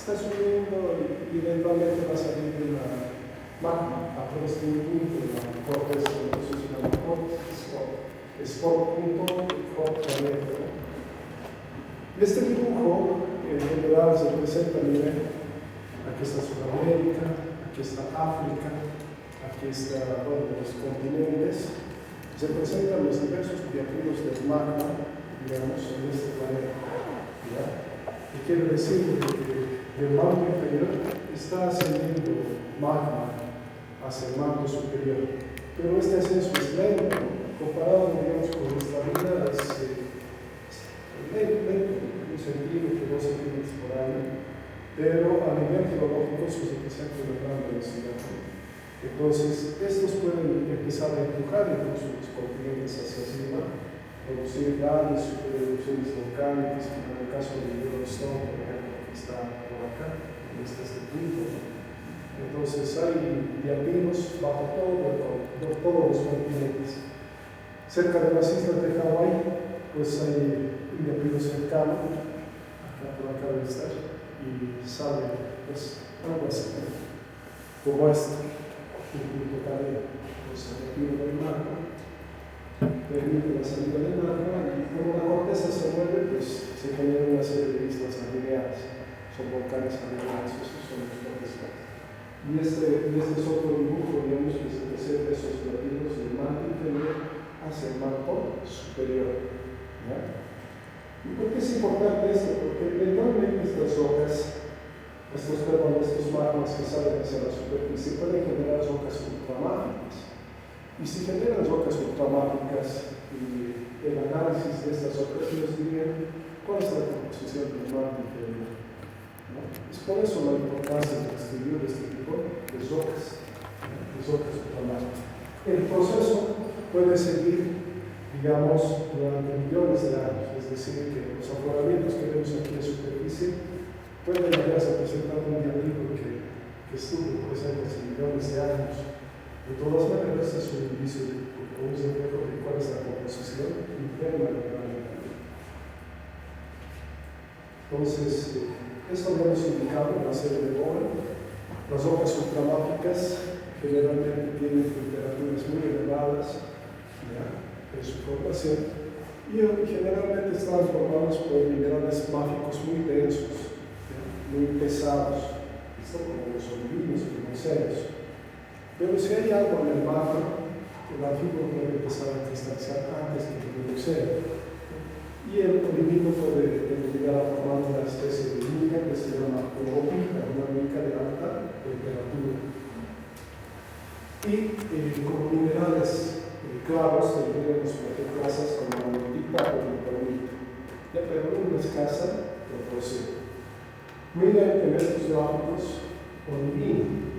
está subiendo y eventualmente va a salir de la magma a través de un punto de la corteza, entonces se llama spot.crop. Y este dibujo en general se presenta, miren, aquí está Sudamérica, aquí está África, aquí está, bueno, los continentes. Se presentan los diversos diapiros del magma, digamos, en este planeta. ¿Ya? Y quiere decir que del manto inferior está ascendiendo magma hacia el manto superior. Pero este ascenso es lento, comparado, digamos, con nuestra vida, es lento, 1 centímetro, 2 centímetros por año, pero a nivel geológico eso representa una gran velocidad. Entonces, estos pueden empezar a empujar incluso los continentes hacia arriba, producir grandes supererupciones volcánicas, como en el caso de Yellowstone, por ejemplo, que está por acá, en este punto. Entonces, hay diapiros bajo todos los continentes. Cerca de las islas de Hawái, pues hay un diapiro cercano, por acá debe estar, y sale, pues, algo así, como este. Un punto cadena, pues el diapiro del magma permite la salida del magma y como la corteza se mueve, pues se genera una serie de islas alineadas, son volcanes alineados, esos son los cortezas. Y este es otro dibujo, digamos, que se presenta esos diapiros del manto inferior hacia el manto superior. ¿Ya? ¿Y por qué es importante esto? Porque eventualmente estas rocas, estos magmas que salen hacia la superficie pueden generar rocas ultramágicas. Y si generan rocas ultramágicas, el análisis de estas rocas nos diría cuál es la composición del manto inferior. ¿No? Es por eso la importancia de estudiar este tipo de rocas ultramágicas. El proceso puede seguir, digamos, durante millones de años, es decir, que los afloramientos que vemos aquí en superficie pueden hallarse presentando un diapiro que estuvo presente hace millones de años. De todas maneras, es un indicio de cuál es la composición interna del planeta. Entonces, esto lo hemos indicado en la serie de Bohr. Las rocas ultramágicas generalmente tienen temperaturas muy elevadas, ¿ya?, en su formación, y generalmente están formados por minerales mágicos muy densos, muy pesados, como los olivinos y los ceros. Pero si hay algo en el magma, el anfibio puede empezar a cristalizar antes que el dióxido. Y el olivino puede llegar a formar una especie de mica que se llama orofita, una mica de alta temperatura. Y como minerales claros tendríamos plazas como la amatita o la perlita. Ya, pero en una escasa proporción. Miren en estos gráficos, olivino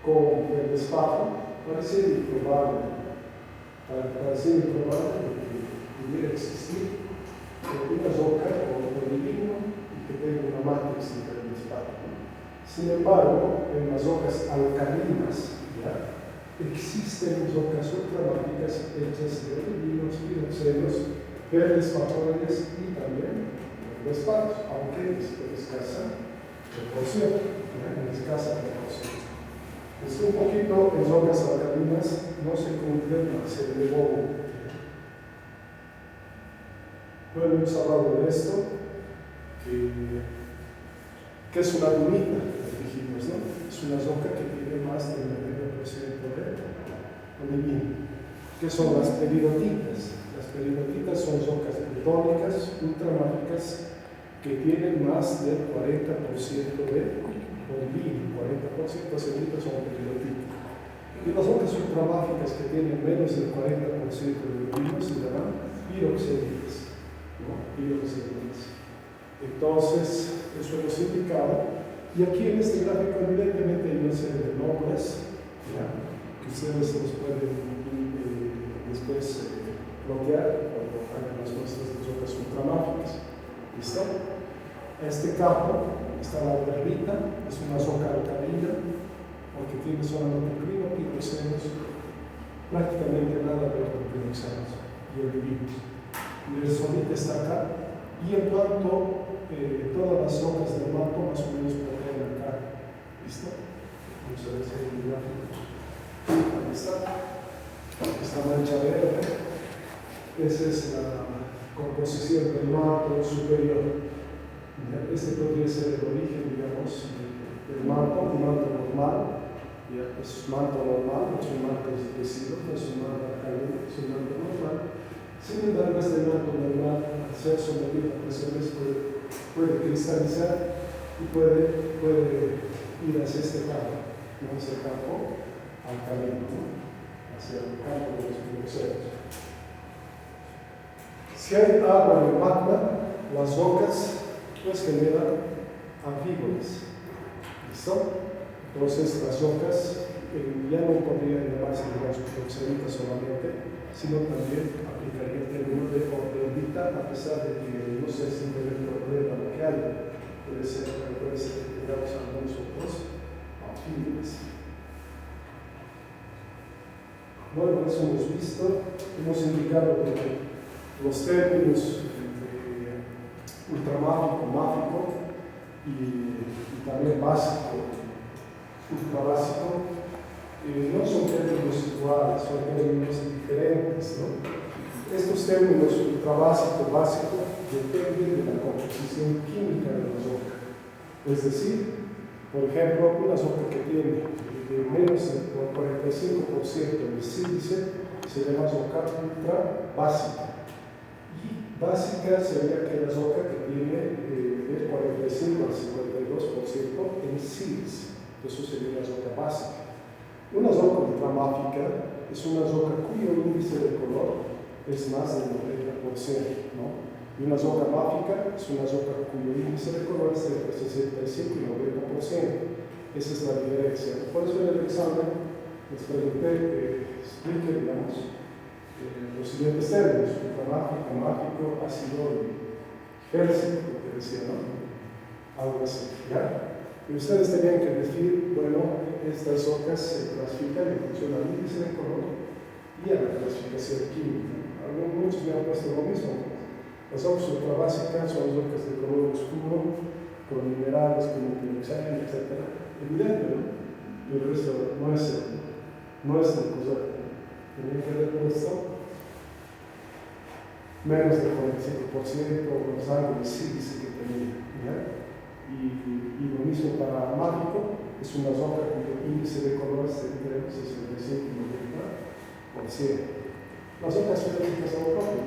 con el despacho parece improbable que pudiera existir una roca con olivino y que tenga una matrix entre el despacho. Sin embargo, en las rocas alcalinas, ¿ya?, existen rocas ultramágicas hechas de olivinos, piroxenos, verdes patrones y también despachos, aunque es de escasa proporción, en escasa proporción. Es un poquito en rocas alcalinas no se cumple la serie de Bohr. Bueno, hemos hablado de esto, que es una dunita, dijimos, ¿no? Es una roca que tiene más del 90% de olivino. ¿Qué son las peridotitas? Las peridotitas son rocas plutónicas, ultramágicas, que tienen más del 40% de olivino, 40% seguidos son peridotitas. Y las rocas ultramágicas que tienen menos del 40% de olivino se llaman piroxenitas, ¿no? Piroxenitas. Entonces, eso hemos indicado. Y aquí en este gráfico, evidentemente, hay una serie de nombres, ¿ya?, que ustedes los pueden después bloquear cuando hagan las muestras de rocas ultramágicas. ¿Listo? Este campo está la berrita, es una roca alcalina, porque tiene solamente piroxenos, prácticamente nada de piroxenos y olivinos. Y el solite está acá, y en cuanto todas las rocas del manto más o menos composición del manto superior. Este podría ser el origen, digamos, del manto, un manto normal. Es un manto normal, no es un manto enriquecido, no es un manto caliente, es un manto normal. Sin embargo, este manto normal, al ser sometido a presiones, puede cristalizar y puede ir hacia este campo, no hacia el campo, al camino, ¿no? Hacia el campo de los piroxenos. Si hay agua en el magma, las rocas pues generan anfíbolas. ¿Listo? Entonces las rocas ya no podrían llamarse, digamos, piroxenitas solamente, sino también aplicaría el término de ordeondita, a pesar de que no sé simplemente ordena lo que hay, puede ser digamos, algunos otros anfíbolas. Bueno, eso hemos visto, hemos indicado que los términos ultramágico, mágico y también básico, ultrabásico, no son términos iguales, son términos diferentes, ¿no? Estos términos ultrabásico, básico, dependen de la composición química de la roca. Es decir, por ejemplo, una roca que tiene menos del 45% de sílice se llama roca ultrabásica. Básica sería aquella roca que tiene del 45 al 52% en sílice. Eso sería la roca básica. Una roca ultramáfica es una roca cuyo índice de color es más del 90%, ¿no? Y una roca máfica es una roca cuyo índice de color es entre 65 y 90%. Esa es la diferencia. Por eso en el examen les pregunté que explique, digamos, los siguientes términos: ultramágico, mágico, ácido y férsico, que decía, ¿no? Algo así, ¿ya? Y ustedes tenían que decir, bueno, estas rocas se clasifican en función al índice de color y a la clasificación química. Muchos me han puesto lo mismo. Las rocas ultrabásicas son rocas de color oscuro, con minerales como piroxeno, etc. Evidente, ¿no? Pero eso no es el correcto. Tenía que haber puesto menos del 45% con los ángulos sílice que tenía, ¿ya? Y lo mismo para mágico, es una roca cuyo índice de color es entre 65 y 90%. Las rocas férticas son lo propio,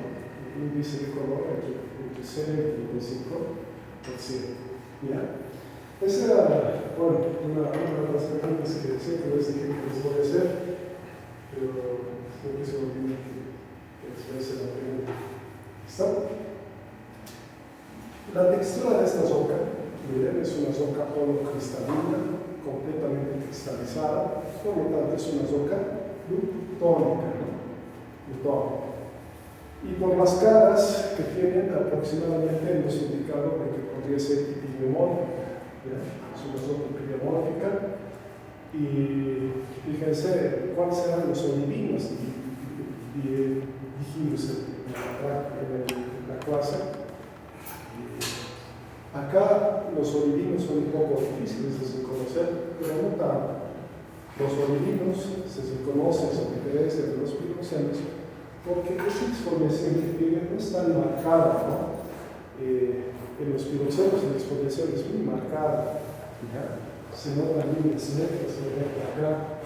el índice de color entre 0 y 35%. ¿Ya? Esa era, bueno, una de las preguntas que siempre les dije que les voy a hacer, pero creo que se me olvidó que les voy a hacer la pregunta. ¿Está? La textura de esta roca, miren, es una roca holocristalina, completamente cristalizada, por lo tanto es una roca plutónica, ¿no? Plutónica. Y por las caras que tienen aproximadamente hemos indicado de que podría ser epidemiológica, es una roca epidemiológica. Y fíjense cuáles serán los olivinos, dijimos en la clase. Acá los olivinos son un poco difíciles de reconocer, pero no tanto. Los olivinos se reconocen a diferencia de los piroxenos porque esa exfoliación que tienen no es tan marcada, ¿no? En los piroxenos la exfoliación es muy marcada, ¿ya? Se notan líneas rectas, por ejemplo, acá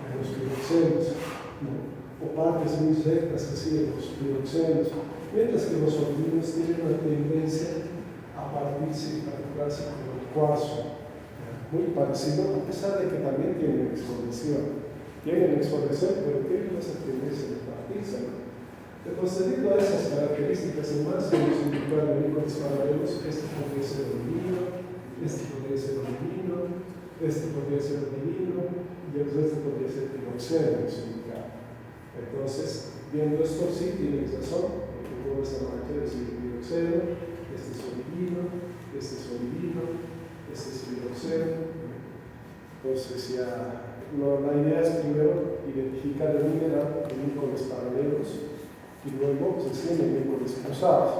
en los piroxenos, ¿no? O partes muy rectas así en los piroxenos, mientras que los olivinos tienen una tendencia a partirse y fracturarse con el cuarzo, muy parecido, a pesar de que también tienen exfoliación. Tienen exfoliación, pero tienen esa tendencia de partirse, ¿no? Entonces, debido a esas características en más, hemos indicado en los paralelos, este podría ser olivino, este podría ser olivino, este podría ser olivino, y el resto podría ser piroxeno, entonces, viendo esto, sí, tienes razón, porque toda esta materia es piroxeno, este es olivino, este es olivino, este es piroxeno. Entonces, ya, la idea es primero identificar el mineral en íconos paralelos y luego se sienten íconos cruzados.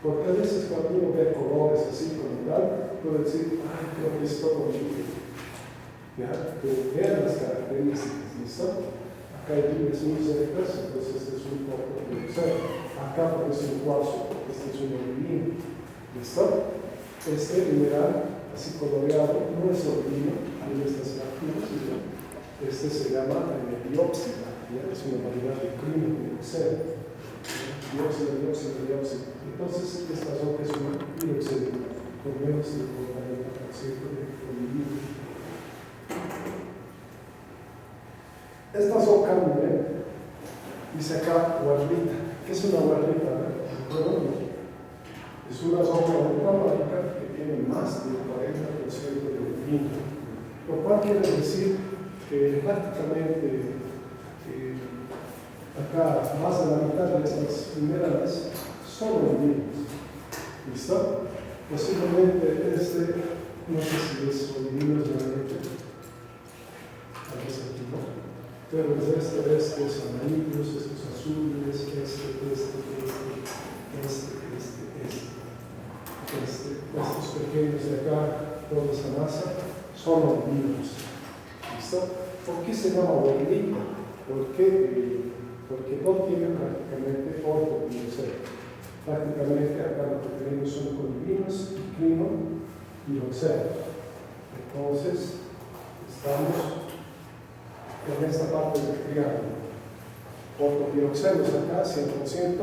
Porque a veces cuando uno ve colores así como tal, puede decir, ay, creo que es todo olivino. ¿Ya? Pero vean las características, ¿listo? Acá hay líneas muy cercas, entonces este es un cuarto piroxeno. Acá parece un cuarzo, este es un olivino. ¿Listo? Este mineral, así coloreado, no es olivino, hay estas lápidas, este se llama diópsida, es una variedad de crino piroxeno. Dióxido. Entonces, esta roca es una piroxenita, con menos del 40% de olivino. Esta roca, miren, dice acá guarrita. ¿Qué es una guarrita? Bueno, es una roca ultramarina que tiene más del 40% de olivino, lo cual quiere decir que prácticamente acá más de la mitad de estas minerales son olivinos. ¿Listo? Posiblemente este, no sé si es olivino realmente, a veces aquí no, pero estos amarillos, estos azules, estos pequeños de acá, toda esa masa, son olivinos. ¿Listo? ¿Por qué se llama guarrita? Porque no tiene prácticamente ortopiroxeno. Prácticamente acá lo que tenemos son olivinos y crino piroxeno. Entonces, estamos en esta parte del triángulo. Ortopiroxenos acá, 100%,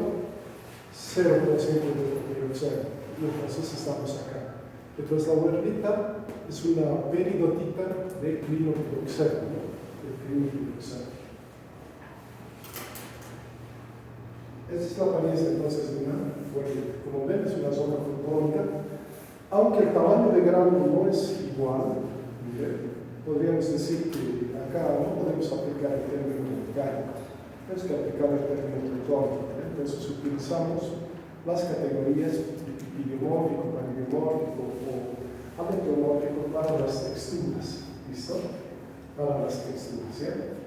0% de ortopiroxeno. Entonces estamos acá. Entonces la guarrita es una peridotita de crino piroxeno, ¿no? De crino piroxeno. Esa es la apariencia entonces de una guarrita. Como ven, es una zona plutónica, aunque el tamaño de grano no es igual. Podríamos decir que acá no podemos aplicar el término orgánico, tenemos que aplicar el término plutónico. Entonces utilizamos las categorías biomórfico, parimórfico o aletomórfico para las texturas. ¿Listo? Para las texturas, ¿sí?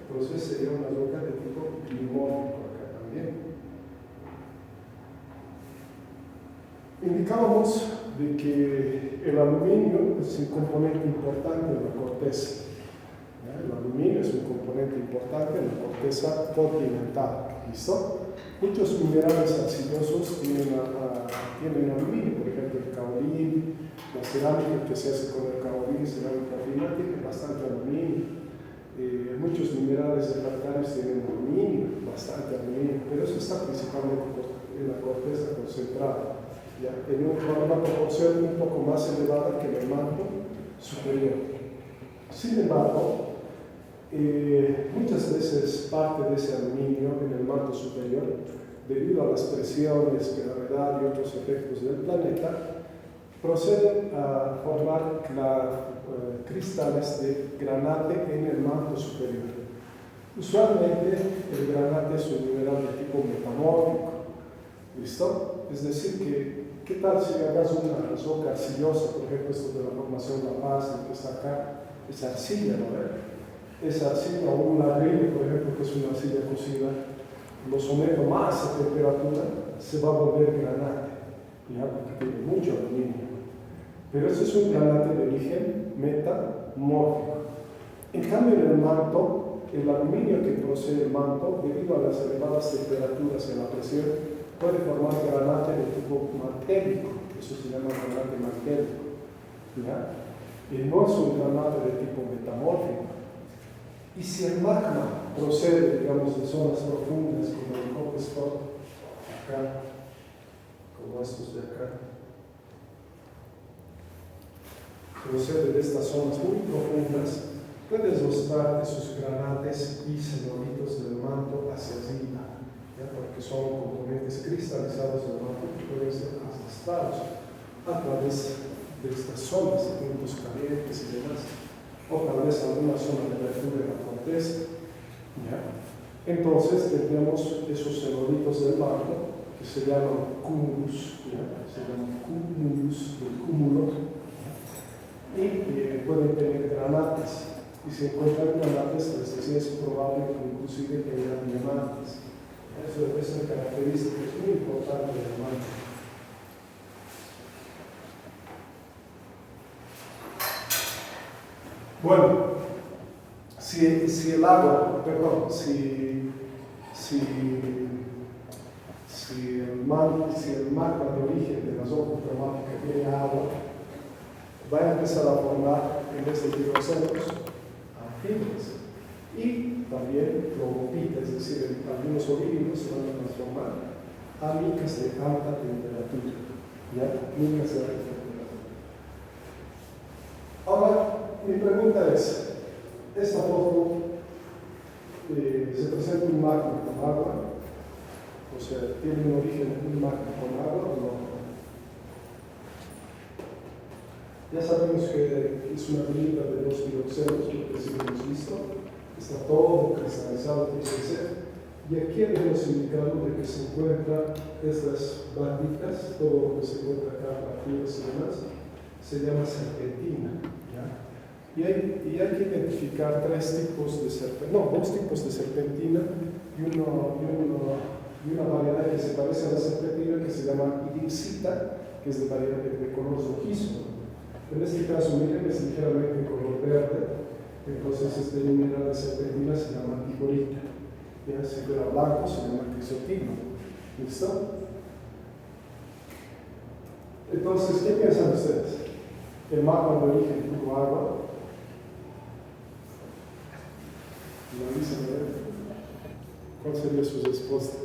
Entonces sería una roca de tipo biomórfico acá también. Indicábamos de que el aluminio es un componente importante de la corteza. El aluminio es un componente importante en la corteza continental. ¿Listo? Muchos minerales arcillosos tienen aluminio, por ejemplo el caolín, la cerámica que se hace con el caolín, cerámica fina, tiene bastante aluminio. Muchos minerales refractarios tienen aluminio, bastante aluminio, pero eso está principalmente en la corteza concentrada, ¿ya? En una proporción un poco más elevada que en el manto superior. Sin embargo, muchas veces parte de ese aluminio en el manto superior, debido a las presiones, gravedad y otros efectos del planeta, proceden a formar cristales de granate en el manto superior. Usualmente el granate es un mineral de tipo metamórfico. ¿Listo? Es decir, ¿qué tal si hagas una roca arcillosa? Por ejemplo, esto de la formación La Paz, que está acá, es arcilla, ¿no? Esa arcilla o un ladrillo, por ejemplo, que es una arcilla cocida, lo someto más a temperatura, se va a volver granate, ¿ya? Porque tiene mucho aluminio. Pero ese es un granate de origen metamórfico. En cambio, en el manto, el aluminio que procede el manto, debido a las elevadas temperaturas y a la presión, puede formar granate de tipo mantérico, eso se llama granate mantérico, ¿ya? Y no es un granate de tipo metamórfico. Y si el magma procede, digamos, de zonas profundas como el Copespot, acá, como estos de acá, procede de estas zonas muy profundas, puede arrastrar esos granates y cenolitos del manto hacia arriba, ¿ya? Porque son componentes cristalizados del manto que pueden ser arrastrados a través de estas zonas de puntos calientes y demás, o tal vez alguna zona de abertura de la corteza, ¿ya? Entonces tendríamos esos cenolitos del manto que se llaman cúmulos, ¿ya? Se llaman cúmulos del cúmulo, y pueden tener granates. Y si encuentran granates, les decía, es probable que inclusive tengan diamantes. Eso es una característica muy importante del manto. Bueno, si el agua, perdón, si el magma de origen de las hojas cromáticas tiene agua, va a empezar a formar, en vez de hidrocelos, anfibios. Y también logopita, es decir, algunos ovíridos se van a transformar a micas de alta temperatura. ¿Ya? Micas de alta temperatura. Ahora, mi pregunta es, esta foto se presenta un magma con agua, o sea, tiene un origen un magma con agua o no. Ya sabemos que es una película de los hidrocelos, lo que sí hemos visto, está todo cristalizado, tiene que ser. Y aquí hemos indicado de que se encuentran estas barritas, todo lo que se encuentra acá, partidos y demás, se llama serpentina. ¿Ya? Y hay que identificar dos tipos de serpentina y una variedad que se parece a la serpentina que se llama idipsita, que es de variedad de color rojizo. En este caso, miren, es ligeramente color verde, entonces este mineral de serpentina se llama tiborita. Ya, si fuera blanco se llama crisotilo. ¿Listo? Entonces, ¿qué piensan ustedes? ¿El magma de origen tuvo agua? ¿Lo dicen? ¿Cuál sería su respuesta?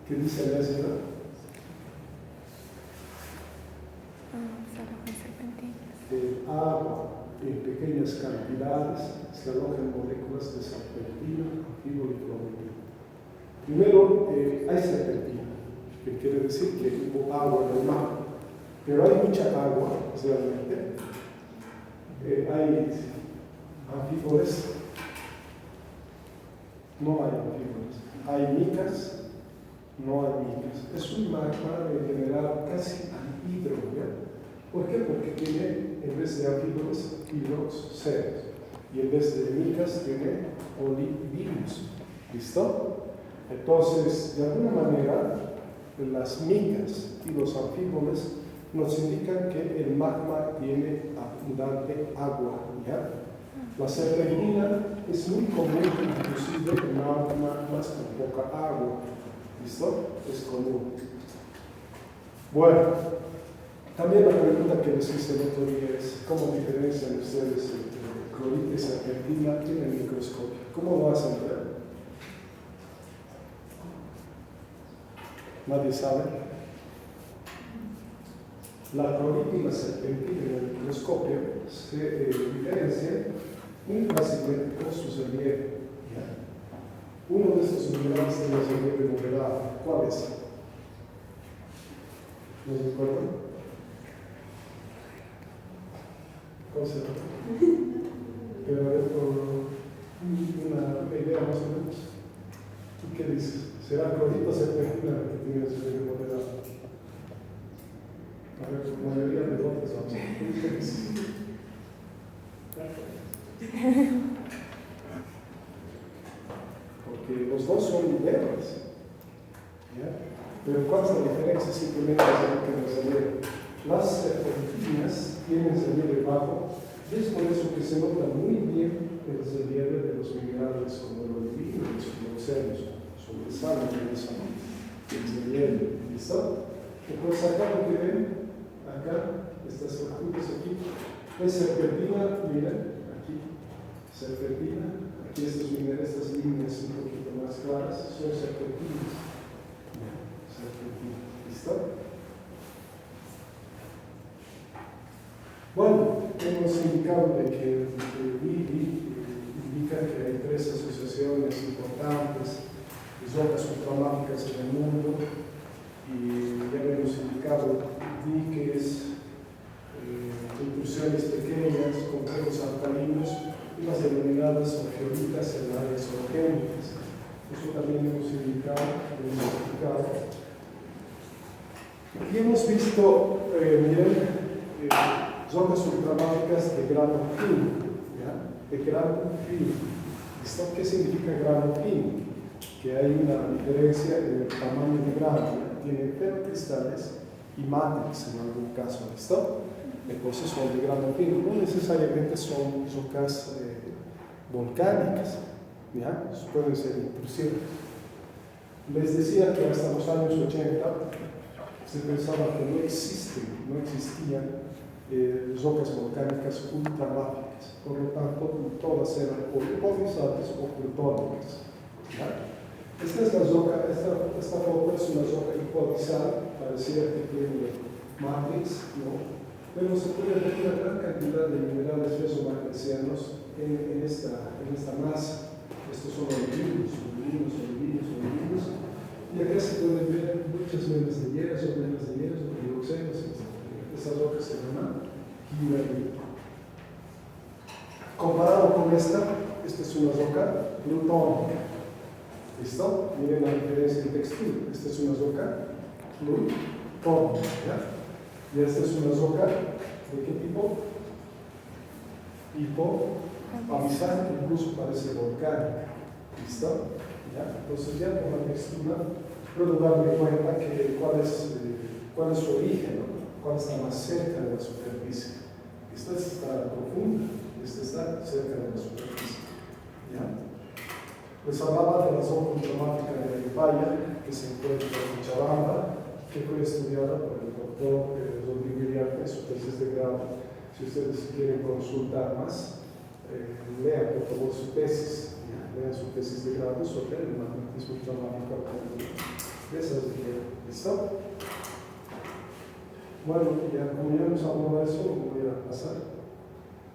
¿Qué dice la señora? El agua en pequeñas cantidades se aloja en moléculas de serpentina, anfibio y cloruro. Primero, hay serpentina, que quiere decir que hubo agua en el mar, pero hay mucha agua, realmente. Hay anfíboles, no hay anfíboles. Hay micas, no hay micas. Es un magma en general casi anhidro, ¿ya? ¿Por qué? Porque tiene, en vez de anfíboles, hidrocelos. Y en vez de micas, tiene olivinus. ¿Listo? Entonces, de alguna manera, las micas y los anfíboles nos indican que el magma tiene abundante agua. ¿Ya? La serpentina es muy común, inclusive en magmas con poca agua. ¿Listo? Es común. Bueno, también la pregunta que les hice el otro día es ¿cómo diferencian ustedes entre clorita y serpentina en el microscopio? ¿Cómo lo hacen ver? ¿Nadie sabe? La clorita y la serpentina en el microscopio se diferencian muy fácilmente por su relieve. Uno de estos minerales tiene relieve moderado. ¿Cuál es? ¿No se acuerdan? ¿Cuál será? Pero a ver, por una idea más o menos. ¿Tú qué dices? ¿Será clorita o serpentina que tiene relieve moderado? A ver, por mayoría de votos vamos a ver. ¿Qué dices? Porque los dos son verdes. ¿Ya? Pero ¿cuál es la diferencia? Simplemente es lo que nos relieve. Las serpentinas tienen relieve bajo y es por eso que se nota muy bien el relieve de los minerales como el olivino y los hidrocelos. Sobresalen en eso, el relieve. ¿Listo? Entonces acá lo que ven, acá, estas fracturas aquí, es serpentina, miren, aquí, serpentina. Aquí estos minerales, estas líneas un poquito más claras, son serpentinas. Serpentina. ¿Listo? Bueno, hemos indicado de que el WIBI indica que hay tres asociaciones importantes de rocas ultramáficas en el mundo y ya hemos indicado diques, intrusiones pequeñas con juegos alcalinos y las denominadas orgeolitas en áreas orogénicas. Eso también hemos indicado, Aquí hemos visto, miren, rocas ultramáficas de grano fino, ¿ya? De grano fino. ¿Esto qué significa grano fino? que hay una diferencia en el tamaño de grano, tiene ferrocristales y matrix en algún caso, ¿listo? Entonces son de grano fino, no necesariamente son rocas volcánicas, ¿ya? Pueden ser intrusivas. Les decía que hasta los años 80 se pensaba que no existían rocas volcánicas ultramáficas, por lo tanto todas eran o hipotizantes o plutónicas. Esta es la roca, esta foto es una roca hipotizada, parecía que tiene matrix, ¿no? Pero se puede ver una gran cantidad de minerales mesomagnesianos en esta masa. Estos son olivinos, y acá se pueden ver muchas venas de hierro, hidroxelos. Esta roca se llama giberita. Comparado con esta es una roca plutónica. ¿Listo? Miren la diferencia en textura. Esta es una roca plutónica, ¿ya? Y esta es una roca ¿de qué tipo? Hipopamizante, incluso parece volcánica. ¿Listo? ¿Ya? Entonces ya por la textura puedo darme cuenta que cuál es su origen, ¿no? Cuál está más cerca de la superficie. Esta está profunda, esta está cerca de la superficie. ¿Ya? Les hablaba de la zona ultramáfica de la Ipaya, que se encuentra en Chabamba, que fue estudiada por el doctor Rodrigo Iriarte en su tesis de grado. Si ustedes quieren consultar más, lean por favor su tesis, lean su tesis de grado sobre el magnetismo ultramáfico de esa región. ¿Listo? Bueno, como ya hemos hablado de eso, voy a pasar.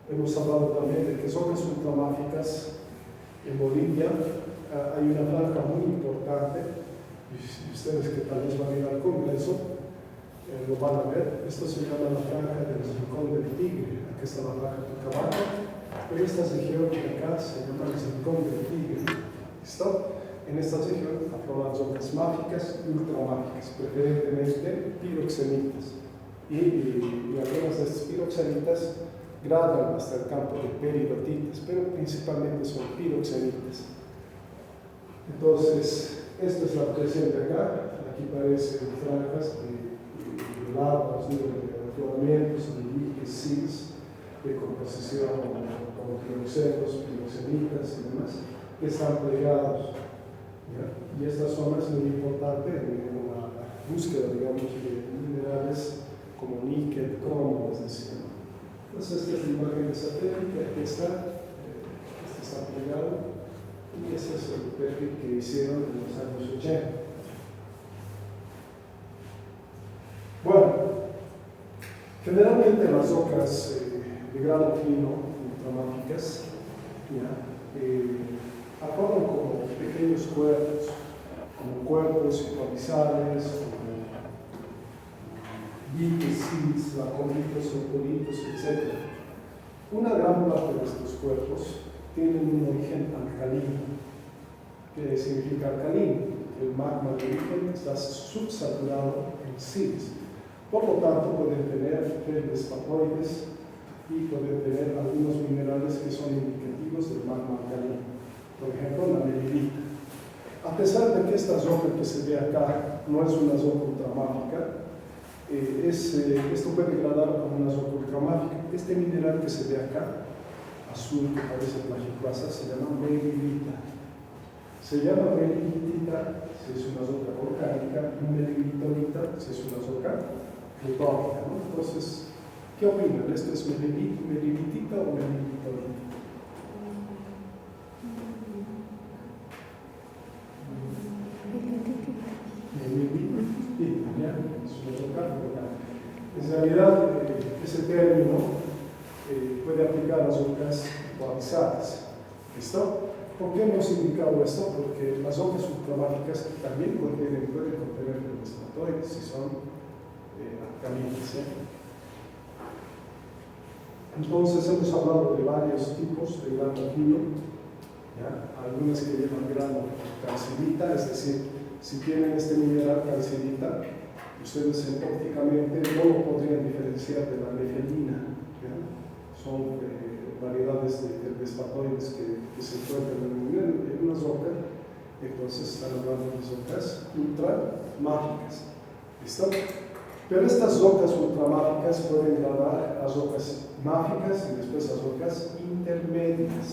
Hemos hablado también de que zonas ultramáficas en Bolivia hay una franja muy importante, y ustedes que tal vez van a ir al Congreso lo van a ver. Esto se llama la franja del Rincón del Tigre. Aquí está la franja del Caballo, pero esta región de acá se llama el Rincón del Tigre. ¿Listo? En esta región afloran rocas mágicas y ultramágicas, preferentemente piroxenitas, y algunas de estas piroxenitas gradan hasta el campo de peridotitas, pero principalmente son piroxenitas. Entonces, esta es la presente acá. Aquí parecen franjas de lavas, de afloramientos, de diques, sils, de composición como piroxenos, piroxenitas y demás, que están plegados. ¿Ya? Y esta zona es muy importante en una búsqueda, digamos, de minerales como níquel, cromo, es decir. Entonces, esta es la imagen de satélite, aquí está, este está plegado, y ese es el perfil que hicieron en los años 80. Bueno, generalmente las rocas de grano fino, ultramáficas, actúan como pequeños cuerpos, como cuerpos hipotizales, como diques, sils, laconitos, orconitos, etc. Una gran parte de estos cuerpos tienen un origen alcalino. ¿Qué significa alcalino? El magma de origen está subsaturado en sils. Por lo tanto, pueden tener feldespatoides y pueden tener algunos minerales que son indicativos del magma alcalino. Por ejemplo, la melilita. A pesar de que esta roca que se ve acá no es una roca ultramáfica, esto puede gradar a una roca ultramáfica. Este mineral que se ve acá, azul que parece plagioclasa, se llama melilita. Se llama melilita si es una roca volcánica, y melilitonita si es una roca plutónica, ¿no? Entonces, ¿qué opinan? ¿Esto es melilitita o melilitonita? En realidad, ese término puede aplicar a las rocas hipotalizadas. ¿Listo? ¿Por qué hemos indicado esto? Porque las rocas ultramáficas también pueden contener feldespatoides si son alcalinas. Entonces, hemos hablado de varios tipos de grano fino, algunas que llevan grano calcedita, es decir, si tienen este mineral calcedita, ustedes ópticamente no lo podrían diferenciar de la nefelina. Son variedades de feldespatoides que se encuentran en una roca Entonces están hablando de rocas ultramágicas. ¿Listo? Pero estas rocas ultramágicas pueden grabar a rocas mágicas y después a rocas intermedias.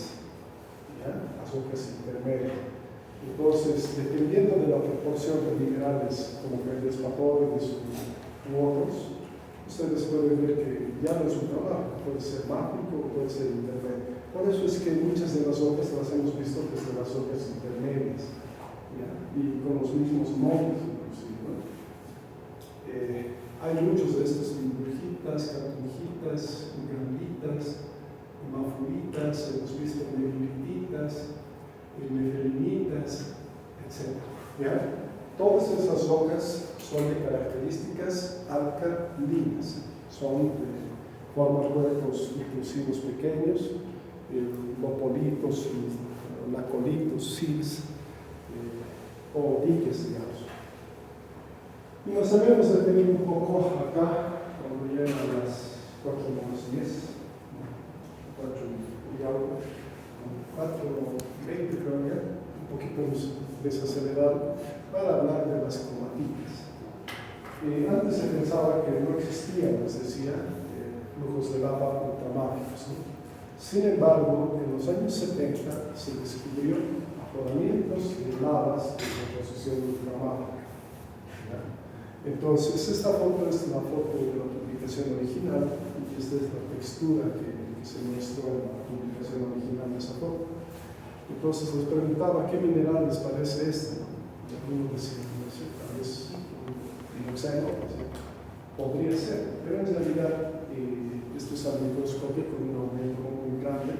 ¿Ya? A rocas intermedias. Entonces, dependiendo de la proporción de minerales, como que el espatores u otros, ustedes pueden ver que ya no es ultramágico, puede ser mágico o puede ser intermedio. Por eso es que muchas de las rocas las hemos visto desde las rocas intermedias, ¿ya? Y con los mismos nombres, inclusive, ¿no? Hay muchos de estos: limburgitas, catungitas, granditas, mafuritas, hemos visto negrititas, nefelinitas, etc. ¿Ya? Todas esas rocas son de características alcalinas, son forman cuerpos intrusivos pequeños, lopolitos, lacolitos, sils o diques, digamos. Y nos habíamos detenido un poco acá, cuando llegan las 4:10, 4:20 creo que, un poquito desacelerado, para hablar de las cromatitas. Antes se pensaba que no existían, les decía, flujos de lava ultramágicos, ¿no? Sin embargo, en los años 70 se descubrió afloramientos de lavas de composición ultramágica. Entonces, esta foto es la foto de la publicación original y esta es la textura que se mostró en la publicación original de esa foto. Entonces les preguntaba qué mineral les parece este, ¿no? Y algunos decían, no sé, tal vez piroxeno, podría ser, pero en realidad esto es al microscopio con un aumento muy grande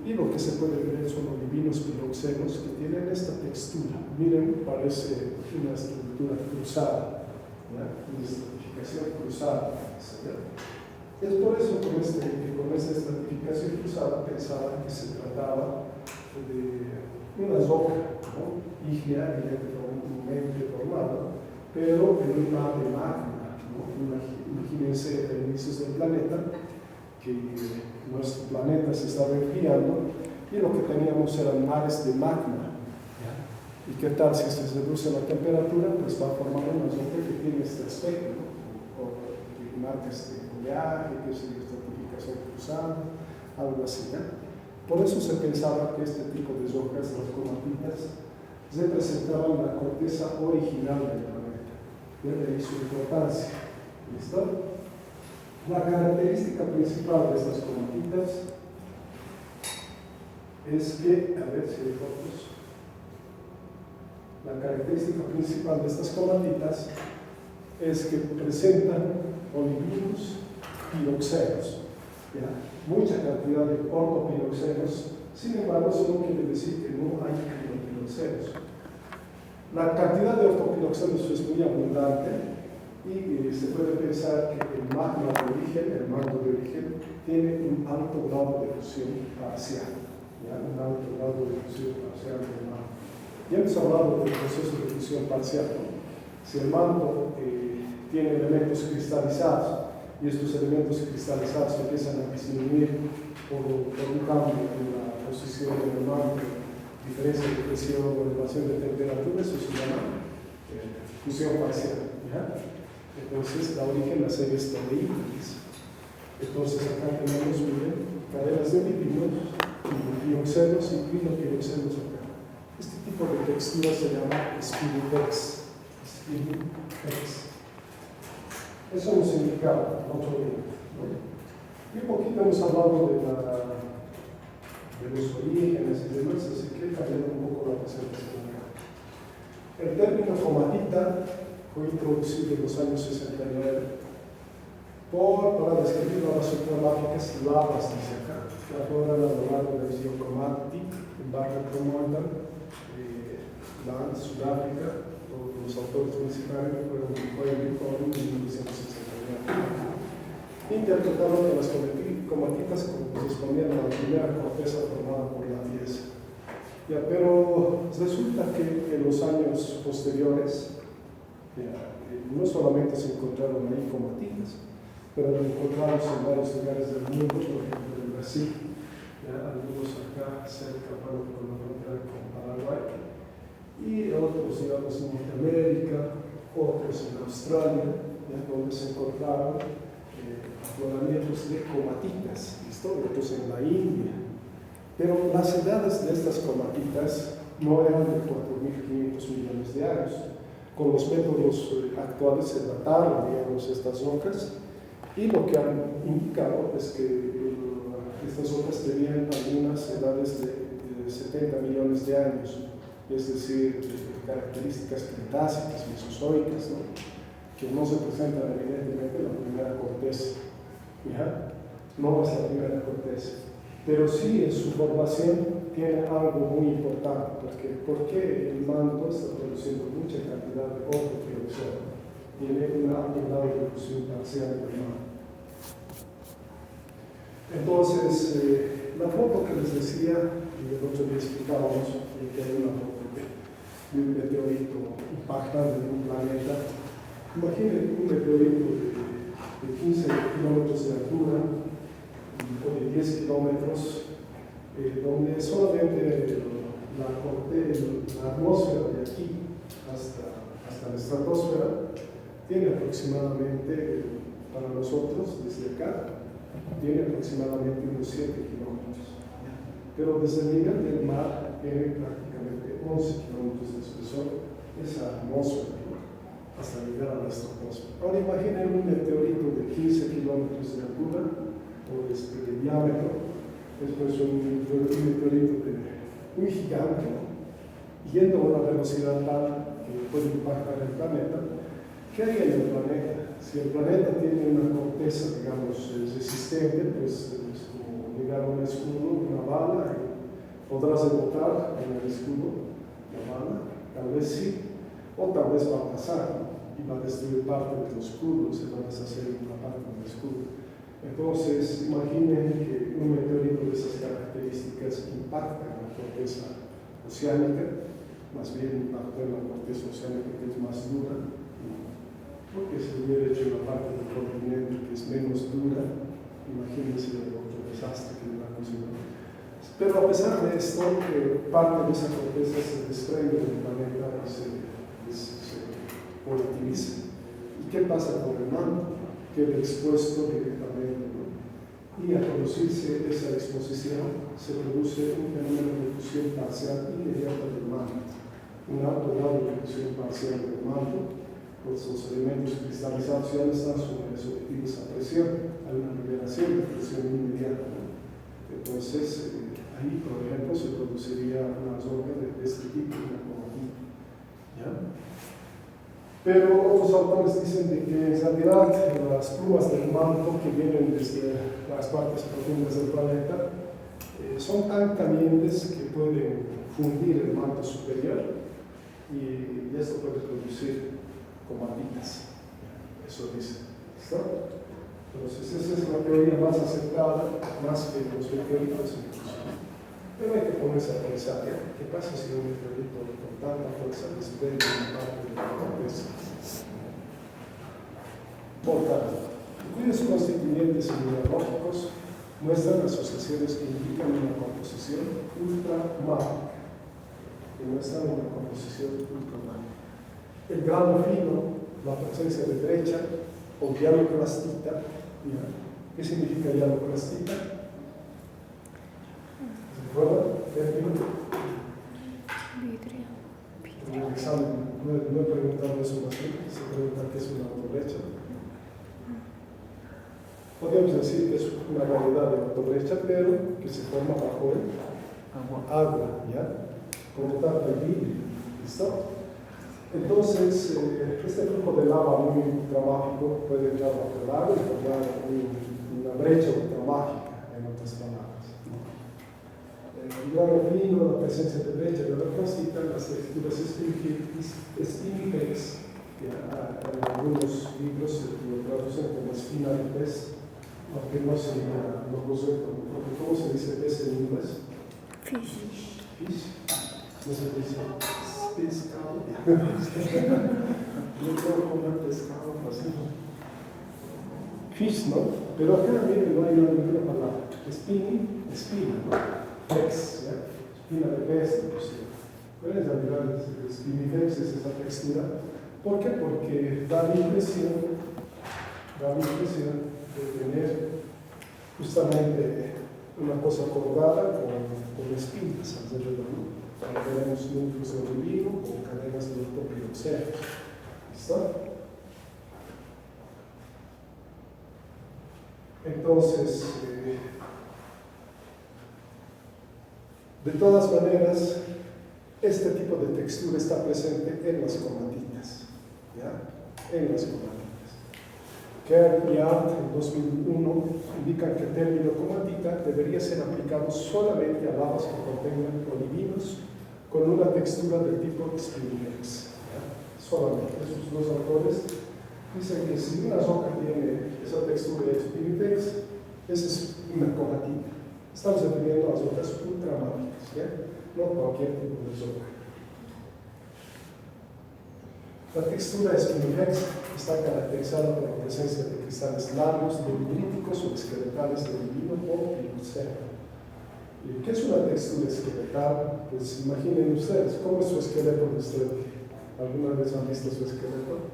y lo que se puede ver son olivinos piroxenos que tienen esta textura. Miren, parece una estructura cruzada, ¿ya? Una estratificación cruzada. Es por eso que con esta estratificación cruzada pensaba que se trataba de una roca, ¿no? Ígnea, evidentemente formada, pero en un mar de magma, ¿no? Imagínense a inicios del planeta, que nuestro planeta se estaba enfriando y lo que teníamos eran mares de magma. ¿Y qué tal si se reduce la temperatura? Pues va a formar una roca que tiene este aspecto, ¿no? O que marca este oleaje, que es la estratificación cruzada, algo así, ¿ya? Por eso se pensaba que este tipo de rocas, las cromatitas, representaban la corteza original del planeta. De ahí su importancia. ¿Listo? La característica principal de estas cromatitas es que, a ver si hay fotos. La característica principal de estas cromatitas es que presentan olivinos piroxenos, ¿ya? Mucha cantidad de ortopiroxenos. Sin embargo, eso no quiere decir que no hay criopiroxenos. La cantidad de ortopiroxenos es muy abundante y se puede pensar que el magma de origen, el manto de origen, tiene un alto grado de fusión parcial, ¿ya? Un alto grado de fusión parcial del manto. Ya hemos hablado del proceso de fusión parcial, ¿no? Si el manto tiene elementos cristalizados y estos elementos cristalizados empiezan a disminuir por un cambio en la posición del manto, diferencia de presión o elevación de temperatura, eso se llama fusión parcial, ¿ya? Entonces da origen a series toleíticas. Entonces acá tenemos, miren, cadenas de olivinos, piroxenos y clinopiroxenos acá. Este tipo de textura se llama spinifex. Spinifex. Eso nos indicaba otro día, ¿no? Y un poquito hemos hablado de los orígenes y demás, así que cambiando un poco la presentación acá. El término cromatita fue introducido en los años 69 para describir lavas ultramágicas, lavas, dice acá, que afloran a lo largo del río Cromatic, en Barra Cromoidan, Sudáfrica. Los autores principales fueron Cohen y Cohen en 1969. Interpretaron que las cromatitas correspondían a la primera corteza formada por la pieza. Ya, pero resulta que en los años posteriores no solamente se encontraron ahí cromatitas, pero lo encontramos en varios lugares del mundo, por ejemplo en Brasil, algunos acá cerca, con la frontera con Paraguay, encontrados en Norteamérica, otros en Australia, donde se encontraron afloramientos de comatitas, ¿listo? Otros en la India. Pero las edades de estas comatitas no eran de 4.500 millones de años. Con los métodos actuales se dataron, digamos, estas rocas, y lo que han indicado es que estas rocas tenían algunas edades de 70 millones de años, es decir, características cretácicas, mesozoicas, ¿no? Que no se presentan evidentemente en la primera corteza, ¿ya? No es la primera corteza, pero sí en su formación tiene algo muy importante, porque el manto está produciendo mucha cantidad de autoproducción, tiene una alta ejecución parcial del manto. Entonces, la foto que les decía, y el otro día explicábamos que hay una foto de un meteorito impactando en un planeta. Imaginen un meteorito de 15 kilómetros de altura o de 10 kilómetros, donde solamente la atmósfera de aquí hasta la estratosfera tiene aproximadamente, para nosotros, desde acá, tiene aproximadamente unos 7 kilómetros. Pero desde el nivel del mar tiene prácticamente 11 kilómetros de espesor, esa atmósfera, hasta llegar a la estratosfera. Ahora imaginen un meteorito de 15 kilómetros de altura o de diámetro, es pues un meteorito muy gigante, ¿no? Yendo a una velocidad tal que puede impactar el planeta. ¿Qué hay en el planeta? Si el planeta tiene una corteza, digamos, resistente, pues es como llegar a un escudo, una bala, y podrás rebotar en el escudo, la bala, tal vez sí, o tal vez va a pasar, ¿no? Y va a destruir parte del escudo, se va a deshacer una parte del escudo. Entonces, imaginen que un meteorito de esas características impacta en la corteza oceánica, más bien impacta en la corteza oceánica que es más dura, porque si hubiera hecho una parte del continente que es menos dura, imagínense el otro desastre que hubiera conseguido. Pero a pesar de esto, parte de esa corteza se desprende del planeta y se volatiliza. ¿Y qué pasa con el manto? Queda expuesto directamente, ¿no? Y al producirse esa exposición, se produce un fenómeno de fusión parcial inmediata del manto, un alto grado de fusión parcial del manto. Pues los elementos cristalizados ya no están sometidos a presión, hay una liberación de presión inmediata, ¿no? Entonces, ahí, por ejemplo, se produciría una roca de este tipo, una comatita, ¿ya? Pero otros autores dicen de que en realidad las plumas del manto que vienen desde las partes profundas del planeta son tan calientes que pueden fundir el manto superior y esto puede producir comatitas. Eso dice. ¿Listo? Entonces, esa es la teoría más aceptada, más que los meteoritos incluso. Pero hay que ponerse a pensar, ¿qué pasa si un meteorito con tanta fuerza desprende una parte de la corteza? Por tanto, cuyos constituyentes mineralógicos muestran asociaciones que indican una composición ultramágica, que muestran una composición ultramágica. El grano fino, la presencia de brecha o hialoclastita. ¿Qué significa hialoclastita? ¿Se recuerdan? Vidrio. En el examen no he preguntado eso más bien, se pregunta qué es una autobrecha. Podríamos decir que es una variedad de autobrecha, pero que se forma bajo el agua, ¿ya? Por lo tanto, el vidrio. ¿Listo? Entonces, este flujo de lava muy ultramágico puede entrar bajo el agua y formar una brecha ultramágica, en otras palabras, ¿no? El grano fino, la presencia de brecha de la cosita, las texturas espínicas, que en algunos libros se lo traducen como espina de pez, aunque no sería lo correcto, porque ¿cómo se dice pez en inglés? Fish. Fish. No se dice pescado. Yo puedo comer pescado fácil. Fish, ¿no? Pero acá, miren, no hay ninguna palabra. Espina, ¿no? Pez, ¿ya? Espina de pez, inclusive. En realidad, Spinifex es esa textura. ¿Por qué? Porque da la impresión de tener justamente una cosa colgada con espinas alrededor, ¿no? Tenemos núcleos de olivino con cadenas de ortopioxenos. ¿Listo? Entonces, de todas maneras, este tipo de textura está presente en las comatitas, ¿ya? En las comatitas. Kerr y Art en 2001 indican que el término comatita debería ser aplicado solamente a lavas que contengan olivinos con una textura del tipo Spinifex. Solamente esos dos autores dicen que si una roca tiene esa textura de Spinifex, esa es una comatita. Estamos refiriendo a las rocas ultramáticas, ¿ya? No cualquier tipo de roca. La textura de Spinifex está caracterizada por la presencia de cristales largos, dendríticos o esqueletales de olivino o piroxeno. ¿Qué es una textura esqueletal? Pues imaginen ustedes, ¿cómo es su esqueleto de usted? ¿Alguna vez han visto su esqueleto?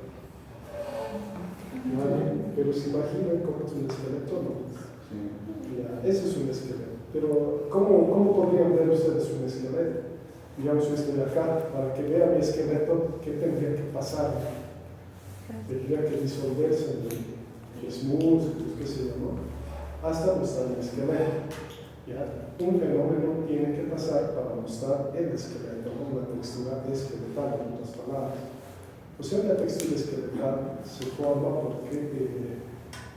¿Vale? Pero se imaginan cómo es un esqueleto, ¿no? Ya, eso es un esqueleto. Pero ¿cómo podrían ver ustedes un esqueleto? Digamos, yo estoy acá, para que vea mi esqueleto, ¿qué tendría que pasar? Tendría que disolverse en los músculos, qué sé yo, ¿no? Hasta mostrar el esqueleto. ¿Ya? Un fenómeno tiene que pasar para mostrar el esqueleto, ¿no? La textura esqueletal, en otras palabras. O sea, la textura esqueletal se forma porque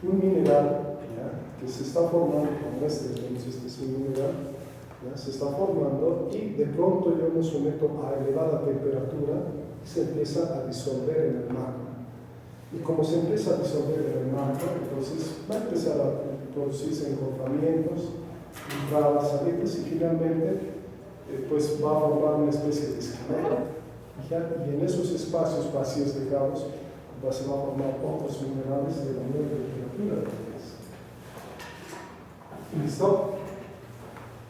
un mineral, ¿ya? Que se está formando, como este es un mineral, ¿ya? Se está formando y de pronto yo me someto a elevada temperatura y se empieza a disolver en el magma. Y como se empieza a disolver en el magma, entonces va a empezar a producirse encorvamientos, entradas, salidas y finalmente pues va a formar una especie de esqueleto. Y en esos espacios vacíos dejados se va a formar otros minerales de la misma temperatura. ¿Listo?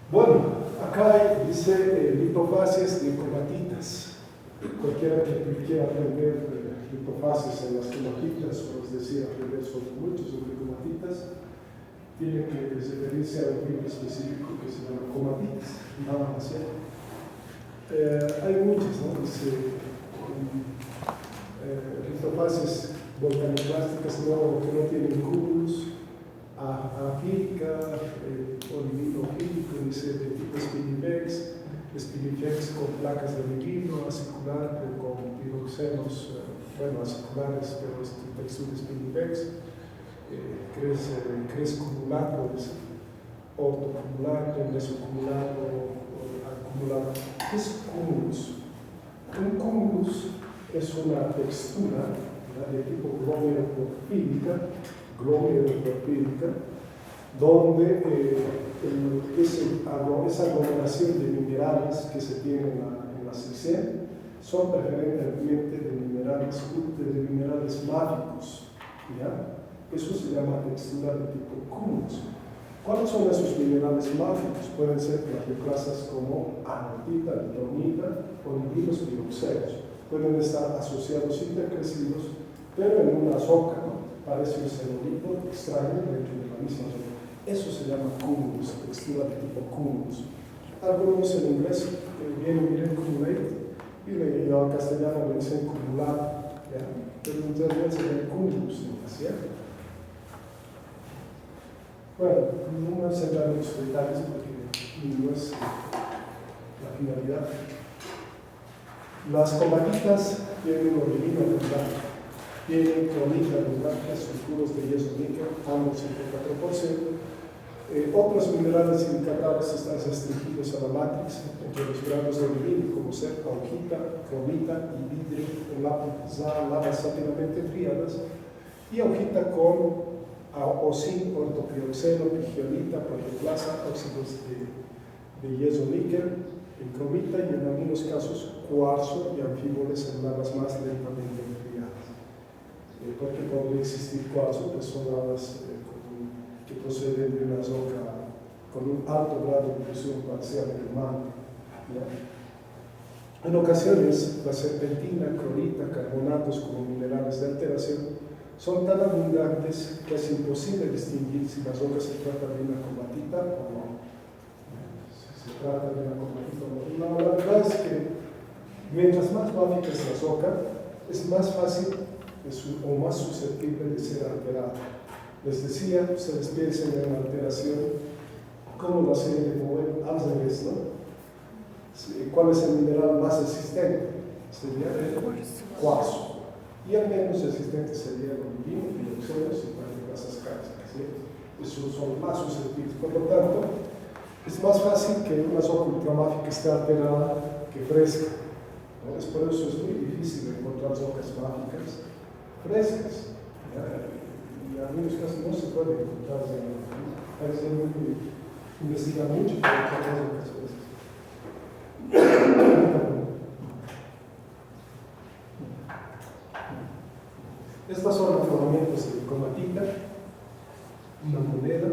Bueno, acá dice litofases de comatitas. Cualquiera que quiera aprender litofases en las comatitas, o es decir, aprender mucho sobre comatitas, tiene que referirse a un libro específico que se llama Comatitas, nada más. Hay muchas, ¿no? Dice, litofases volcanoclásticas que no tienen cúmulos, ajílica, olivino ajílico, dice de tipo Spinifex, Spinifex con placas de olivino, acicular con piroxenos, bueno, aciculares, pero es textura Spinifex, crescumulato, ortocumulato, mesocumulato, acumulato. ¿Qué es cúmulus? Un cúmulus es una textura, ¿verdad?, de tipo glomeroporfírica, donde esa aglomeración de minerales que se tienen en la sección son preferentemente de minerales mágicos, ¿ya? Eso se llama textura de tipo cúmulus. ¿Cuáles son esos minerales mágicos? Pueden ser plagioclasas como anortita, litonita o olivinos piroxenos. Pueden estar asociados intercrecidos, pero en una roca, ¿no? Parece un ceolito extraño dentro de la misma roca. Eso se llama cúmulus, textura de tipo cúmulus. Algunos en inglés vienen cumulate y al castellano le dicen cumulado, ¿ya? Pero en realidad se llama cúmulus, ¿no? ¿Cierto? Bueno, no me voy a centrar en los detalles porque no es la finalidad. Las comatitas tienen olivino abundante, tienen cromita abundante, sulfuros de yeso níquel, ambos 54%. Otros minerales silicatos están restringidos a la matrix, entre los granos de olivino, como ser augita, cromita y vidrio en lavas sátilamente enfriadas, y augita con o sin ortopioxeno, pigiolita, plagioclasa, óxidos de yeso níquel, en cromita y en algunos casos cuarzo y anfíboles en lavas más lentamente enfriadas. Porque podría existir cuarzo, pues son lavas que proceden de una roca con un alto grado de fusión parcial del manto, ¿ya? En ocasiones, la serpentina, clorita, carbonatos como minerales de alteración son tan abundantes que es imposible distinguir si las rocas se trata de una comatita o no. Si se trata de una comatita o no. La verdad es que mientras más básica es la roca, es más fácil o más susceptible de ser alterada. Les decía, ustedes piensen en la alteración, ¿cómo lo hacen de mover al revés, no? ¿Cuál es el mineral más resistente? Sería el cuarzo. Y el menos resistente sería el olivino, piroxenos y grasas cálcicas. ¿Sí? Esos son más susceptibles. Por lo tanto, es más fácil que una roca ultramáfica esté alterada que fresca. ¿No? Es por eso es muy difícil encontrar rocas mágicas frescas. ¿Ya? Y en algunos casos no se puede encontrar. Hay que investigar mucho para encontrar rocas frescas. Estas son afloramientos de comatita, una moneda,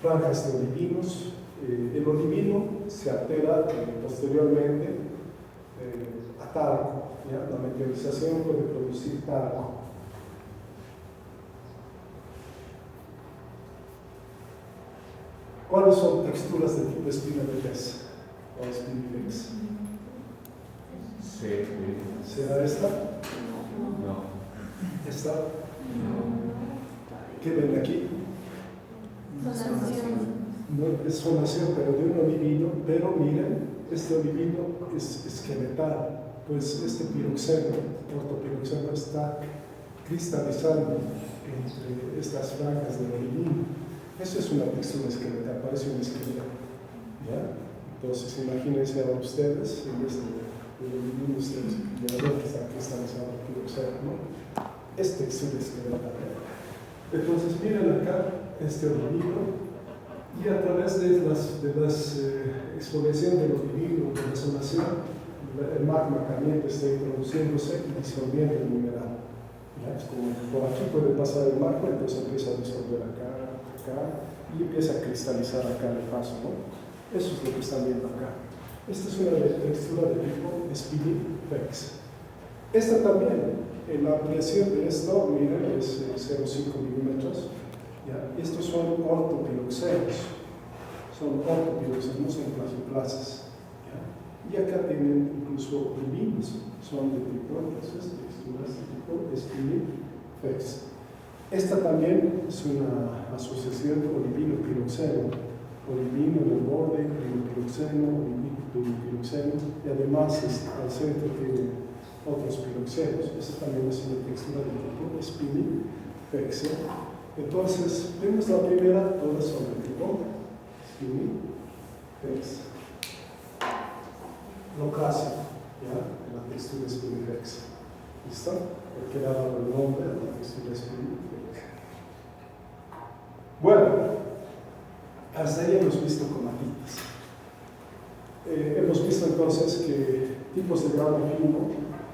franjas de olivinos. El olivino se altera posteriormente a talco. ¿Ya? La meteorización puede producir talco. ¿Cuáles son texturas de tipo espina de pez o spinilex? Sí. ¿Será esta? No. ¿Esta? ¿Qué ven aquí? No es sonación, pero de un olivino, pero miren, este olivino es esqueletal, pues este piroxeno, ortopiroxeno, está cristalizando entre estas franjas del olivino. Eso es una textura esqueletal, parece un esqueleto. ¿Ya? Entonces, imagínense ahora ustedes, en este olivino, ustedes ya ven que está cristalizado el piroxeno, ¿no? Es textura esqueletal. Entonces, miren acá este olivino, y a través de las exfoliación del olivino, de la sonación, el magma caliente está introduciéndose y disolviendo el mineral. ¿Ya? Es como por aquí puede pasar el magma, entonces empieza a disolver acá, y empieza a cristalizar acá en el paso, ¿no? Eso es lo que están viendo acá. Esta es una textura de tipo spinilex. Esta también, en la ampliación de esto, miren, es 0,5 milímetros. ¿Ya? Estos son ortopiroxenos. Son ortopiroxenos, son plagioclasas. Y acá tienen incluso olivinos, son de tipo, entonces, texturas de tipo spinilex. Esta también es una asociación olivino-piroxeno. Olivino en el borde, piroxeno, olivino-piroxeno, y además al centro tiene otros piroxenos. Esta también es una textura de tipo spinilex. Entonces, vemos la primera, todas son de tipo spinilex. Lo clásico, ¿ya? La textura spinilex. ¿Listo? Porque le ha dado el nombre a la textura spinilex. Bueno, hasta ahí hemos visto comatitas. Hemos visto entonces que tipos de grano fino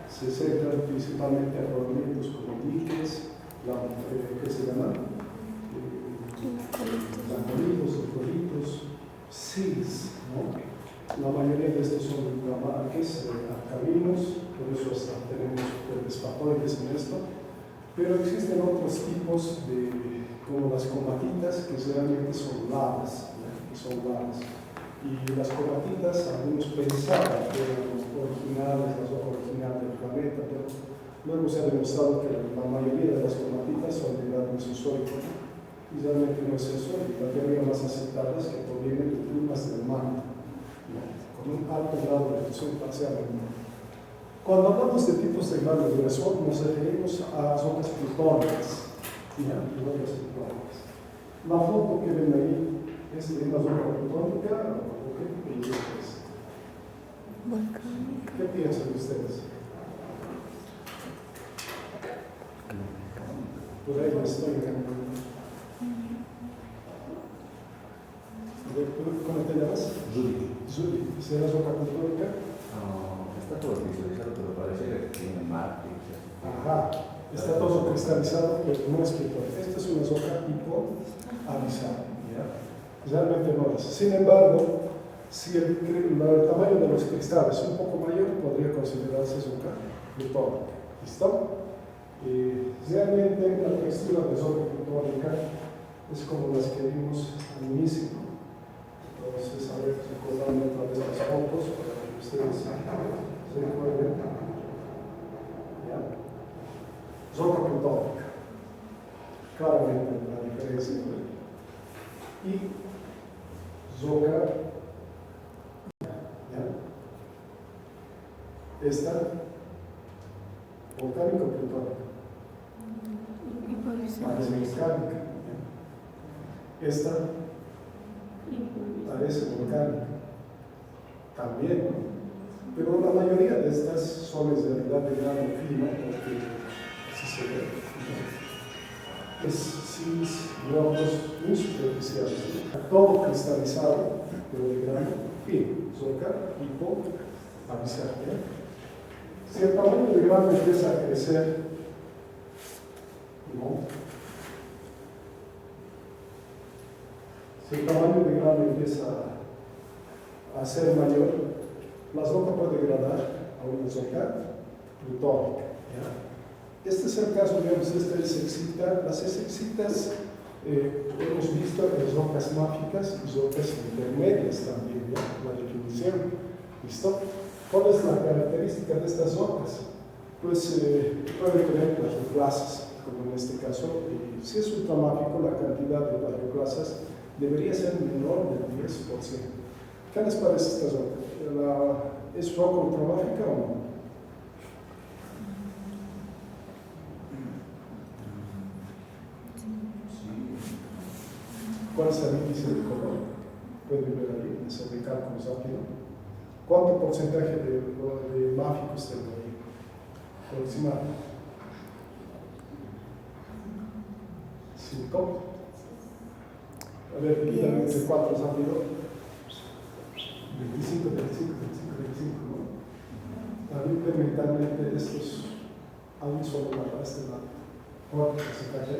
se centran principalmente en afloramientos como diques, ¿qué se llaman? Lancolitos, ecolitos, sils, ¿no? La mayoría de estos son ultramarques, alcalinos, por eso hasta tenemos despatoides en esto, pero existen otros tipos como las comatitas, que realmente son lavas, y las comatitas, algunos pensaban que eran los originales, la roca original del planeta, pero luego se ha demostrado que la mayoría de las comatitas son de edad mesozoica, y realmente no es eso, y la teoría más aceptada es que provienen de plumas del manto, ¿no? Con un alto grado de fusión parcial del manto. Cuando hablamos de tipos de grano grueso, nos referimos a rocas plutónicas. La foto que ven ahí es de una roca plutónica o qué tipo de roca es. ¿Qué piensan ustedes? Por ahí estoy. ¿Cómo te llamas? Zuli. ¿Será roca plutónica? No, está todo cristalizado, pero parece que tiene mar. Ajá. Está todo cristalizado, pero no es plutónica. Esta es una roca tipo abisal. ¿Ya? Realmente no es. Sin embargo, Si el tamaño de los cristales es un poco mayor, podría considerarse zoca plutónica. ¿Listo? Realmente la textura de zoca plutónica es como las que vimos al inicio. Entonces, a ver, recordando otra vez las fotos para que ustedes se recuerden. ¿Ya? Zoca plutónica. Claramente la diferencia. Y zoca. Esta, volcánico plutónica. Parece volcánica. Esta parece volcánica. También. Pero la mayoría de estas son en realidad de grano fino, porque así se ve. Es sismos muy superficiales. Todo cristalizado, pero de grano fino. Zoca, hipo, avisar. Si el tamaño de grano empieza a crecer, ¿no? Si el tamaño de grano empieza a ser mayor, la zoca puede degradar a una zoca plutónica. Este es el caso, digamos, este es excita. Las excitas hemos visto en zocas máficas y zocas intermedias también, ¿ya? La definición. ¿Listo? ¿Cuál es la característica de estas zocas? Pues pueden tener plagioclasas, como en este caso. Si es ultramáfico, la cantidad de plagioclasas debería ser menor del 10%. ¿Qué les parece esta zoca? ¿Es zoca ultramáfica o no? ¿Cuál es el índice de color? Pueden ver ahí, ese de cálculo rápido. ¿Cuánto porcentaje de máficos tengo ahí? Aproximadamente. 5. A ver, díganme entre 4 rápido. 25, 25, 25, 25, ¿no? A mí mentalmente estos aún solo para este lado. ¿Cuánto porcentaje?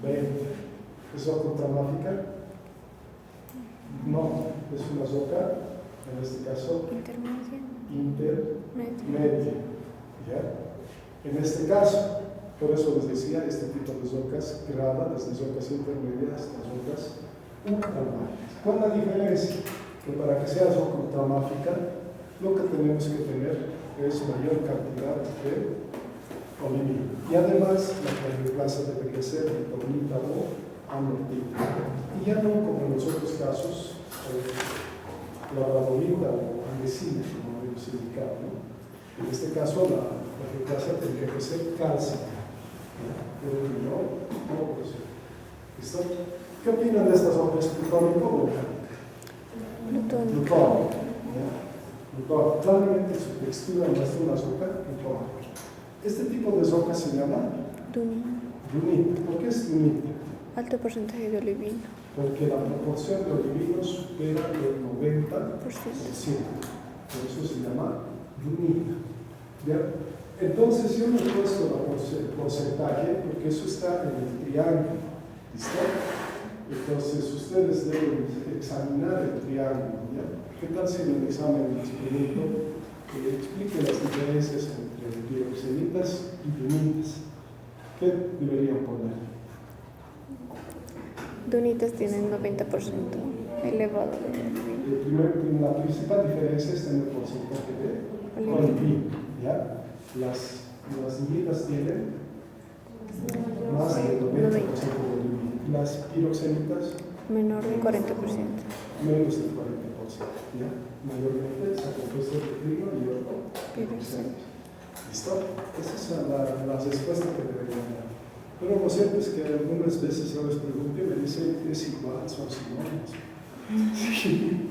20. ¿Es zoca ultramáfica? No, es una zoca, en este caso, intermedia. ¿Ya? En este caso, por eso les decía, este tipo de zocas grada desde zocas intermedias hasta zocas ultramáficas. ¿Cuál es la diferencia? Que para que sea zoca ultramáfica, lo que tenemos que tener es mayor cantidad de olivino. Y además, la plagioclasa debería ser litonita o anortita. Y ya no como en los otros casos, la bradolita o andesina, como hemos indicado, ¿no? En este caso, la plagioclasa tendría que ser cálcica. Pero no puede ser. ¿Listo? ¿Qué opinan de estas obras? ¿Plutónico o volcánico? Plutónico. Claramente su textura muestra una zoca plutónica. Este tipo de zoca se llama dunita. ¿Por qué es dunita? Alto porcentaje de olivino. Porque la proporción de olivino supera el 90%. Por eso se llama dunita. ¿Ya? Entonces yo no he puesto el porcentaje porque eso está en el triángulo. ¿Listo? Entonces ustedes deben examinar el triángulo. ¿Ya? ¿Qué tal si en el examen les pregunto explique las diferencias entre piroxenitas y dunitas? ¿Qué deberían poner? Dunitas tienen 90% elevado de olivino. La principal diferencia está en el porcentaje de olivino. ¿Ya? Las dunitas tienen más del 90% de olivino. Las piroxenitas menor del 40%. Menos del 40%. ¿Ya? Mayormente se ha compuesto de trigo y otro piroxenitas. ¿Listo? Esa es la respuesta que deberían dar. Pero lo cierto es que algunas veces yo les pregunto y me dicen es igual, son sinónimos. Sí.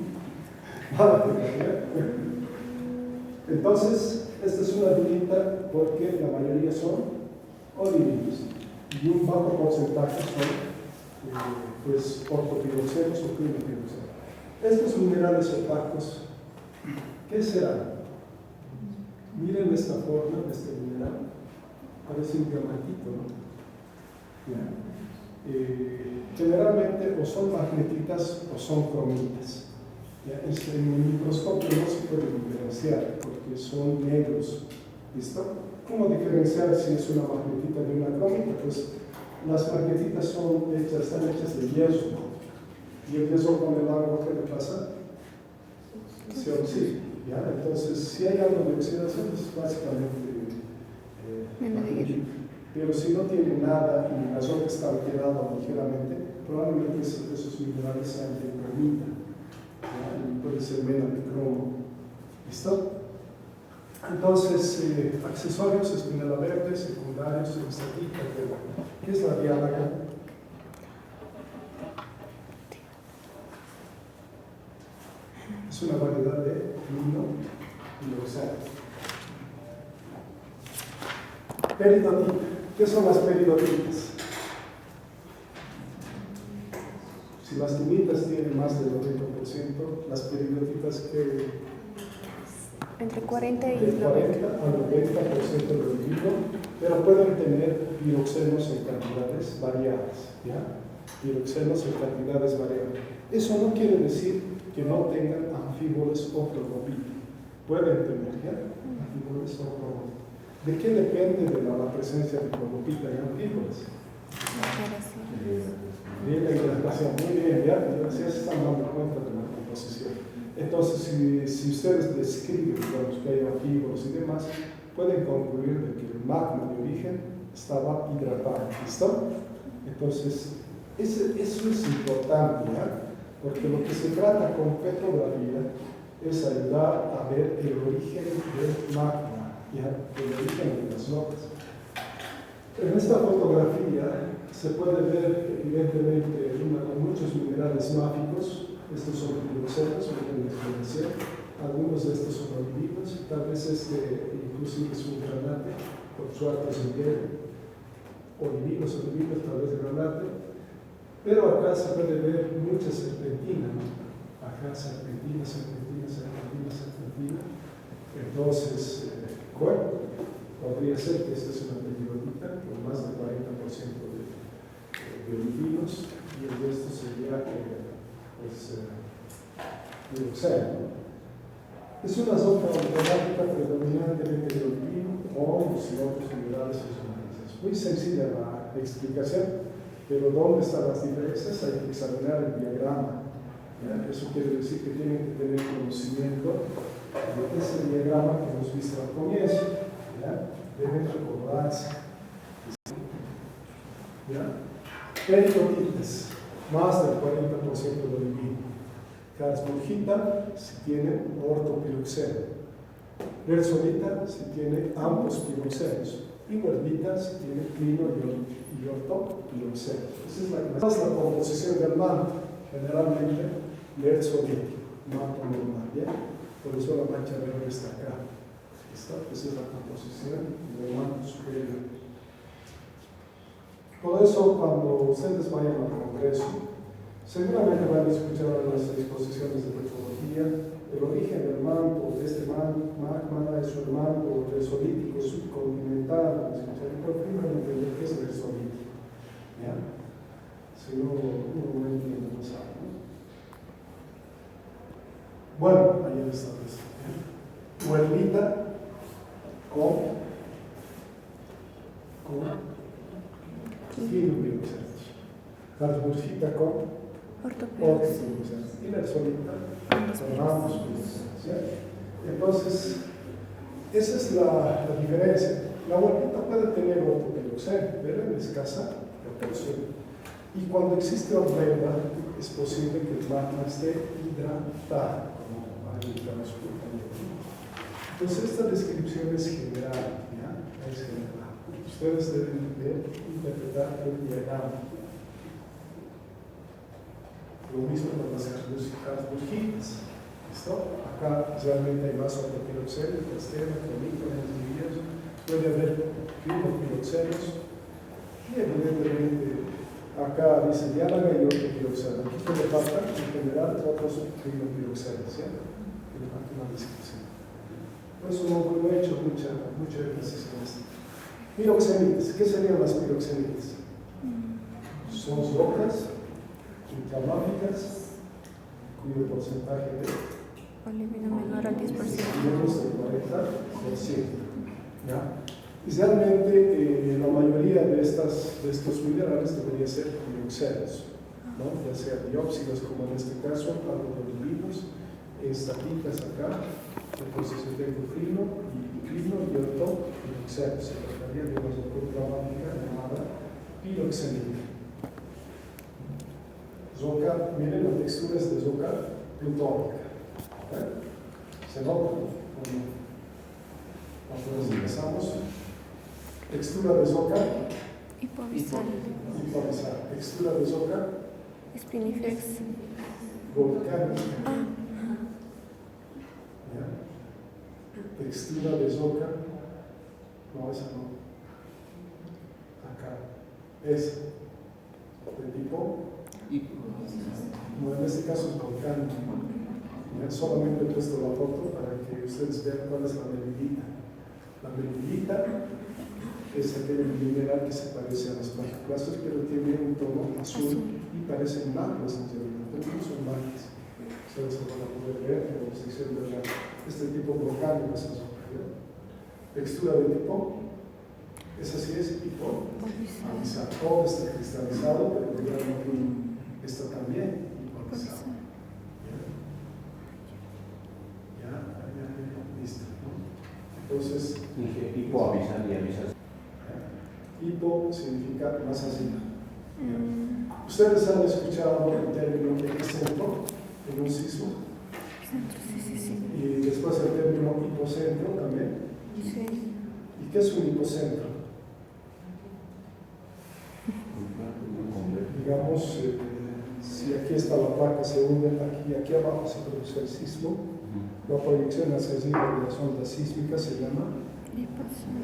Entonces, esta es una dunita porque la mayoría son olivinos y un bajo porcentaje son pues ortopiroxenos o clinopiroxenos. Estos minerales opacos, ¿qué serán? Miren esta forma de este mineral, parece un diamantito, ¿no? generalmente o son magnetitas o son cromitas. ¿Ya? En el microscopio no se puede diferenciar porque son negros. ¿Listo? ¿Cómo diferenciar si es una magnetita de una cromita? Pues las magnetitas están hechas de yeso. Y el yeso con el agua, ¿qué le pasa? Se oxida. ¿Ya? Entonces, si hay algo de oxidación, es básicamente pero si no tiene nada y las rocas están quedando ligeramente, probablemente esos minerales sean de cromita. ¿Ya? Y puede ser mena de cromo. ¿Listo? Entonces, accesorios, espinela verde, secundarios, estatica, ¿qué es la diálaga? Es una variedad de vino y oxalo. Peridotita. ¿Qué son las peridotitas? Si las timitas tienen más del 90%, las peridotitas que entre 40 y del 40 al 90% del líquido, pero pueden tener piroxenos en cantidades variadas, ¿ya? Piroxenos en cantidades variadas. Eso no quiere decir que no tengan anfíboles o cromopita. Pueden tener, ¿ya? Anfíboles o cromopita. ¿De qué depende de la presencia de cromopita en anfíboles? De la hidratación. Muy bien, ya se están dando cuenta de la composición. Entonces, si ustedes describen, digamos, que hay anfíboles y demás, pueden concluir de que el magma de origen estaba hidratado. ¿Listo? Entonces, eso es importante, ¿ya? Porque lo que se trata con petrografía es ayudar a ver el origen del magma, ¿ya? El origen de las rocas. En esta fotografía se puede ver, evidentemente, con muchos minerales máficos. Estos son piroxenos, pueden diferenciar. Algunos de estos son olivinos, tal vez inclusive es un granate, por su alto relieve. Olivinos, tal vez granate. Pero acá se puede ver mucha serpentina, ¿no? Acá serpentina. Entonces, bueno, podría ser que esta es una peridotita con más del 40% de olivinos y el resto sería piroxeno. Es una zona orográfica predominantemente de olivino o los otros minerales isoméricos. Muy sencilla la explicación. Pero ¿dónde están las diferencias? Hay que examinar el diagrama. ¿Ya? Eso quiere decir que tienen que tener conocimiento de ese diagrama que hemos visto al comienzo. ¿Ya? Deben recordarse. ¿Ya? Peridotitas, más del 40% de olivino. Carsmurgita, si tiene ortopiroxeno. Versolita, si tiene ambos piroxenos. Y huervita, si tiene clino y ortopiroxeno. Esa es la composición del manto, generalmente lersolítico, manto normal, ¿ya? Por eso la mancha verde está acá. Esa es la composición del manto superior. Por eso, cuando ustedes vayan al congreso, seguramente van a escuchar las exposiciones de petrología. El origen del manto, de este magma, es un manto resolítico subcontinental. Pero primero entender qué es resolítico. ¿Ya? Si no, uno no entiende, no sabe. ¿No? Bueno, ahí está esto. Huervita con filopiroxenos. Carsmurgita con ortopiroxenos. Y la solita con ambos piroxenos. Entonces, esa es la diferencia. La huervita puede tener ortopiroxeno, pero en escasa proporción. Y cuando existe horrenda, es posible que el magma esté hidratado, como ahorita nos explican. Entonces, esta descripción es general, ¿ya? Es general. Ustedes deben de interpretar el diagrama. Lo mismo con las carsmurgitas. ¿Listo? Acá realmente hay más ortopiroxeno, plastema, cronícolas, livianos. Puede haber piroxenos. Y evidentemente, acá dice diálaga y ortopiroxeno. Aquí que le falta, en general, otros piroxenos. ¿Ya? Que le falta una descripción. Por eso no he hecho mucho énfasis en esto. Piroxenitas. ¿Qué serían las piroxenitas? son rocas ultramáficas cuyo porcentaje de olivino menor al 10%. menos del 40%. ¿Ya? Y realmente la mayoría de estos minerales debería ser dioxeros, ¿no? Ya sea dióxidos como en este caso, algo de olivinos, estatitas acá, entonces yo tengo clino y otro dioxero, se trataría de una ultramáfica llamada piroxenita. Roca, miren, la textura es de roca plutónica. ¿Se nota? Entonces empezamos. Textura de roca. Hipoabisal. Textura de roca. Spinifex. Volcánica. Ah, ¿Ya? Textura de roca. No, esa no. Acá. Esa. De tipo. No, en este caso es volcánico. Solamente he puesto la foto para que ustedes vean cuál es la melillita. La melillita es aquel mineral que se parece a las plagioclasas, pero tiene un tono azul y parecen magmas en realidad, pero no son magmas. Ustedes lo van a poder ver en la sección de este tipo volcánico, esa zona. Textura de tipo, esa sí es hipoabisal. Todo está cristalizado, pero digamos esta también hipoabisal. Listo, ¿no? Entonces, dije hipoabisal y abisal. Hipo significa más arriba. ¿Ustedes han escuchado el término epicentro en un sismo? sí. Y después el término hipocentro también. Sí. ¿Y qué es un hipocentro? Digamos, si aquí está la placa, se hunde aquí abajo se produce el sismo. La proyección hacia arriba de las ondas sísmicas se llama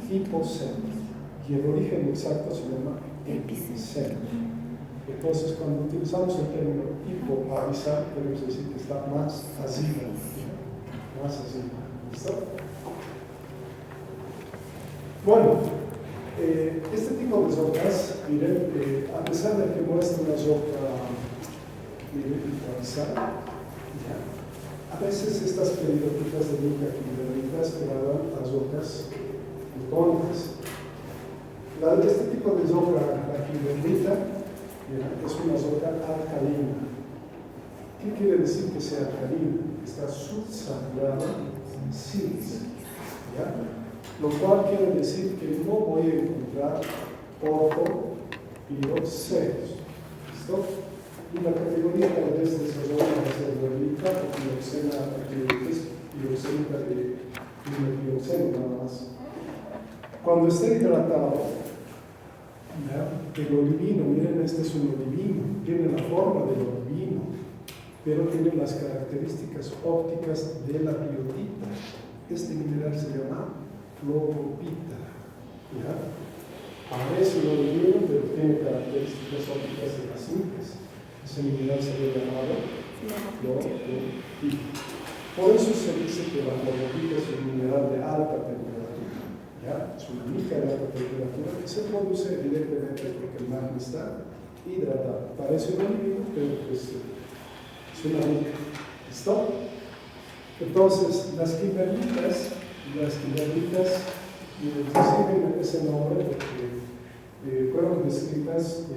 hipocentro. Y el origen exacto se llama epicentro. Entonces, cuando utilizamos el término hipoabisal, queremos decir que está más arriba. Más arriba. ¿Listo? Bueno, este tipo de rocas, miren, a pesar de que muestra una roca hipoabisal, a veces estas peridotitas de mica kimberlitas graban las rocas plutónicas. Este tipo de roca, la kimberlita, es una roca alcalina. ¿Qué quiere decir que sea alcalina? Está subsaturada en sílice. Lo cual quiere decir que no voy a encontrar ortopiroxenos. ¿Listo? Y la categoría tal vez de esa roca va a ser huevita o piroxena, que es piroxenita de piroxeno nada más. Cuando esté hidratado, el olivino, miren, este es un olivino, tiene la forma del olivino, pero tiene las características ópticas de la biotita. Este mineral se llama fluoropita. Parece un olivino, pero tiene características ópticas de las incas. Ese mineral se había llamado fluoropita. Por eso se dice que la fluoropita es un mineral de alta temperatura. Es una mica de alta temperatura que se produce evidentemente porque el magma está hidratado. Parece un olivino, pero es una mica. ¿Listo? Entonces, las kimberlitas reciben ese nombre porque fueron descritas en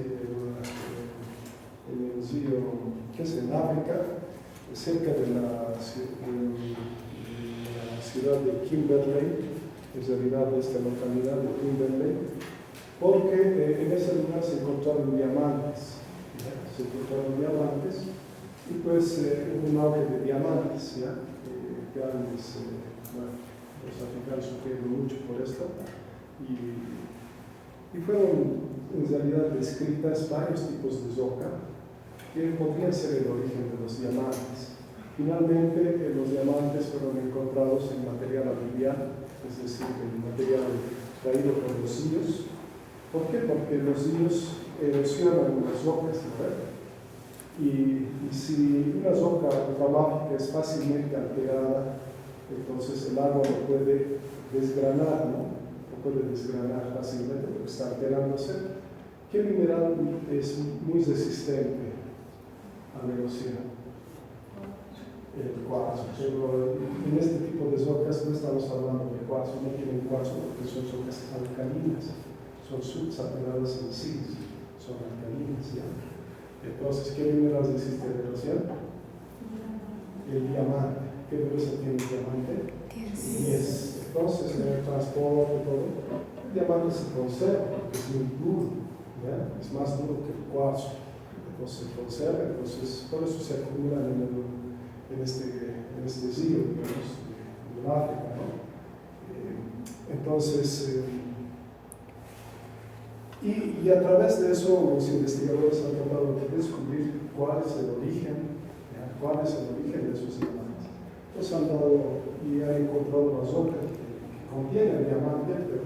el río, que es en África, cerca de la ciudad de Kimberley, en realidad de esta localidad de Kimberley, porque en ese lugar se encontraron diamantes. Y pues hubo un auge de diamantes, grandes, los africanos sufrieron mucho por esto, y fueron en realidad descritas varios tipos de roca que podrían ser el origen de los diamantes. Finalmente, los diamantes fueron encontrados en material aluvial, es decir, en material traído por los ríos. ¿Por qué? Porque los ríos erosionan las rocas, ¿verdad? Y si una roca ultramáfica es fácilmente alterada, entonces el agua lo puede desgranar, ¿no? Lo puede desgranar fácilmente porque está alterándose. ¿Qué mineral es muy resistente a la erosión? El cuarzo. Pero en este tipo de rocas no estamos hablando de cuarzo, no tienen cuarzo porque son rocas alcalinas, son subsaturadas en silicio, son alcalinas, ¿ya? Entonces, ¿qué mineral resiste a la erosión? El diamante. ¿Qué dureza tiene el diamante? 10. Entonces, en el transporte, todo, el diamante se conserva porque es muy duro, ¿ya? Es más duro que el cuarzo. Entonces se conserva, entonces por eso se acumulan en este río, digamos, de África, ¿no? Entonces, y a través de eso los investigadores han tratado de descubrir cuál es el origen, ¿ya? Cuál es el origen de esos diamantes. Entonces han dado y han encontrado una roca que contiene el diamante, pero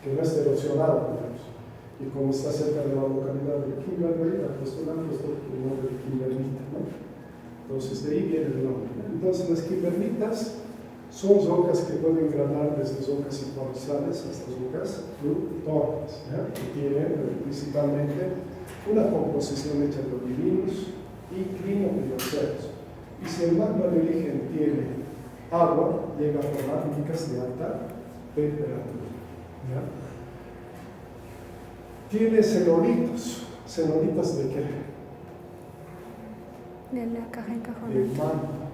que no está erosionada, digamos. Y como está cerca de la localidad de Kimberley, la postulante es el nombre de kimberlita, ¿no? Entonces de ahí viene el nombre. Entonces las kimberlitas son rocas que pueden granar desde rocas improvisadas hasta rocas fluctuantes, ¿ya? Que tienen principalmente una composición hecha de olivinos y clinopioceros. Y si el magma de origen tiene agua, llega a formar micas de alta temperatura, ¿ya? Tiene cenolitos. ¿Cenolitos de qué? De la caja De encajonada. magma.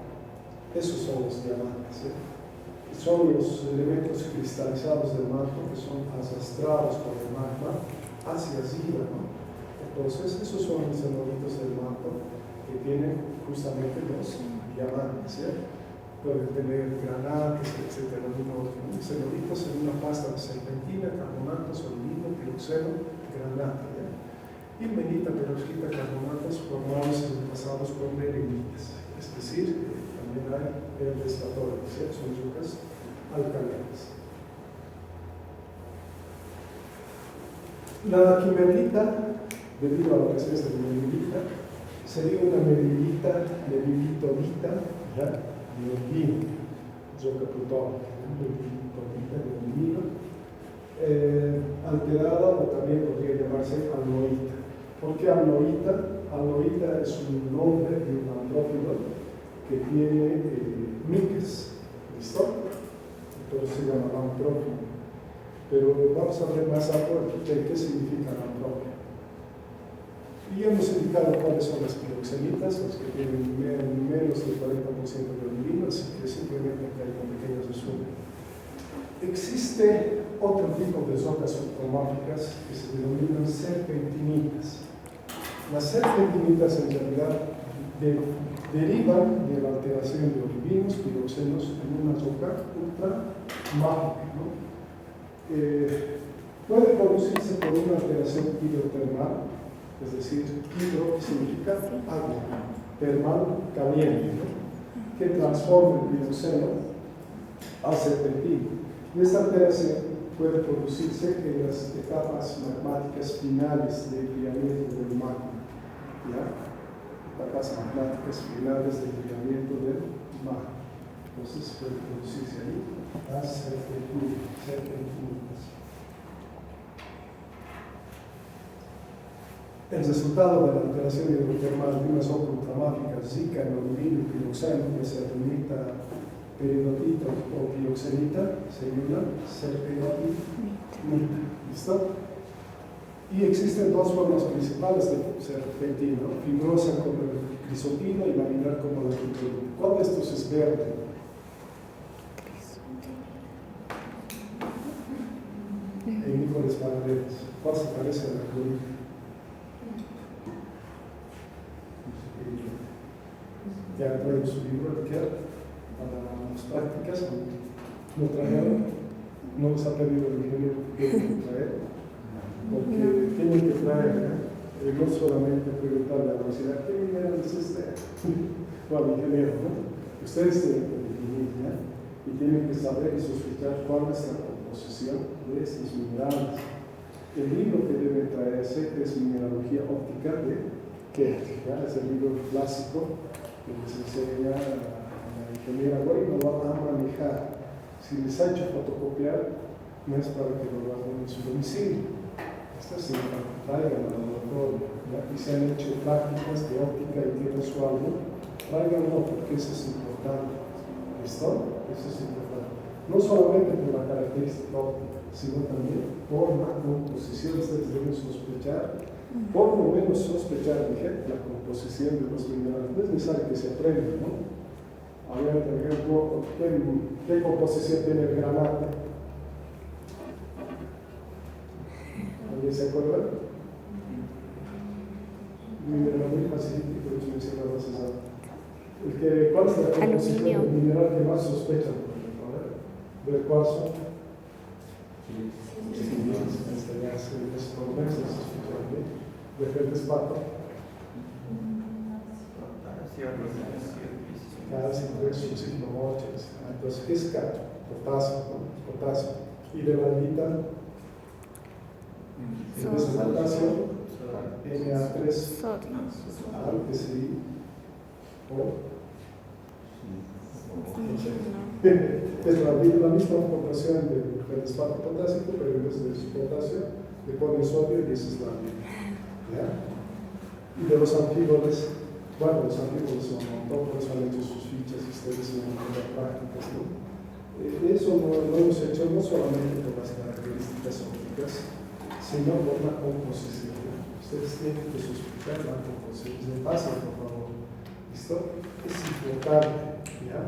Esos son los diamantes, ¿eh? Son los elementos cristalizados del manto que son arrastrados por el magma hacia arriba, ¿no? Entonces, esos son los cenolitos del manto que tienen justamente los diamantes, ¿eh? Pueden tener granates, etc. Los cenolitos en una pasta de serpentina, carbonatos, olivino, piroxeno, granate, ¿ya? Y menita, peroxita, carbonatos formados y pasados por berenitas. Es decir, también hay restauradores, ¿sí? Son rocas alcalinas. La quimerlita, debido a la presencia de merilita, sería una merilita, merilitolita, ¿ya? De olivino, roca plutónica, merilitolita de olivino, alterada, o también podría llamarse alnoita. ¿Por qué alnoita? Alnoita es un nombre de un antrópido que tiene micas, ¿listo? Entonces se llama antrópido. Pero vamos a ver más algo de qué significa antrópido. Y hemos indicado cuáles son las piroxenitas, las que tienen menos del 40% de olivino, así que simplemente hay un pequeño resumen. Existe otro tipo de rocas subcromáricas que se denominan serpentinitas. Las serpentinitas en realidad derivan de la alteración de olivinos, piroxenos en una roca ultramágica, ¿no? Puede producirse por una alteración hidrotermal, es decir, hidro significa agua, termal caliente, ¿no? Que transforma el piroxeno a serpentina. Y esta alteración puede producirse en las etapas magmáticas finales de enfriamiento del magma, ¿ya? Etapas magmáticas finales de enfriamiento del magma. Entonces puede producirse ahí las serpentinas. El resultado de la alteración hidrotermal de una roca ultramáfica rica en olivino y piroxeno, ya sea lunita, peridotita o piroxenita, sería una serpentinita. ¿Listo? Y existen dos formas principales de serpentina, fibrosa como el crisotilo y laminar como la criptolita. ¿Cuál de estos es verde? En Nicolás Paralelas. ¿Cuál se parece a la clorita? Ya traigo su libro de qué para las prácticas, no trajeron, no les ha pedido el ingeniero que tienen que traer, porque tienen que traer, no solamente preguntarle a la universidad, ¿qué mineral es este? O al ingeniero, ¿no? Ustedes tienen que definir, ¿ya? Y tienen que saber y sospechar cuál es la composición de estos minerales. El libro que debe traerse es Mineralogía Óptica de Keck, ¿ya? Es el libro clásico que les enseña a la ingeniera, bueno, lo van a manejar. Si les ha hecho fotocopiar, no es para que lo hagan en su domicilio, Estas se traigan al laboratorio, ¿ya? Y se han hecho prácticas de óptica y tienen su algo, tráiganlo porque eso es importante. ¿Listo? Eso es importante. No solamente por la característica óptica, sino también por la composición. Ustedes deben sospechar, por lo menos sospechar, dije, la composición de los minerales. No es necesario que se aprenda, ¿no? A ver, por ejemplo, ¿qué composición tiene el granate? ¿Alguien se acuerda? Mineral muy pacífico, yo mencionaba César. ¿Cuál es la composición del mineral que más sospechan? A ver, del cuarzo. Es convexo, de feldespato. Casi tres subsignomoches. Entonces, ¿qué es potasio, ¿no? Potasio. Y de bandita, en vez de potasio, Na3, que sí, es la misma proporción de feldespato potásico, pero en vez de potasio, le ponen sodio y eso es la vida. Y de los antíboles, bueno, los antíboles son un montón, por eso han hecho sus fichas y ustedes van a encontrar prácticas, ¿no? Eso lo hemos hecho no solamente por las características ópticas, sino por la composición. Ustedes tienen que sospechar la composición. Me pasan, por favor. ¿Listo? Es importante, ¿ya?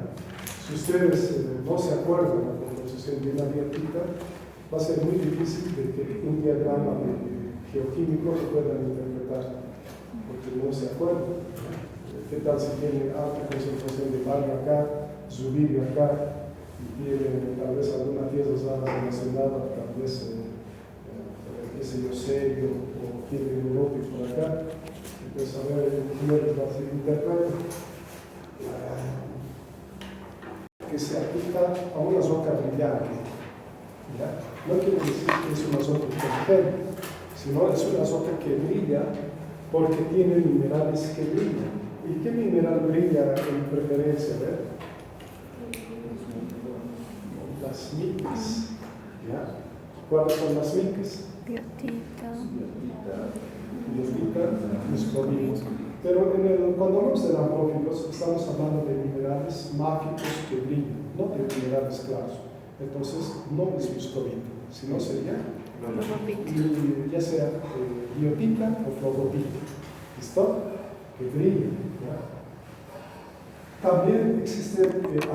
Si ustedes no se acuerdan de la composición de una biotita, va a ser muy difícil de que un diagrama geoquímico lo puedan interpretar, porque no se acuerdan. ¿Qué tal si tienen alta concentración de barro acá, zubidio acá, y tienen tal vez alguna pieza almacenada, tal vez, qué sé yo, serio, o tienen Europa por acá? Entonces, a ver, el ingeniero les va a hacer interpretar que se aplica a una roca brillante. ¿Ya? No quiere decir que es una roca inteligente, sino es una roca que brilla porque tiene minerales que brillan. ¿Y qué mineral brilla en preferencia? Las micas. ¿Ya? ¿Cuáles son las micas? Biotita, muscovita. Pero cuando hablamos de lamprófilos, estamos hablando de minerales mágicos que brillan, no de minerales claros. Entonces, no es muscovita, sino sería ya sea biotita o flogopita. ¿Listo? Que brillan. ¿Ya? También existen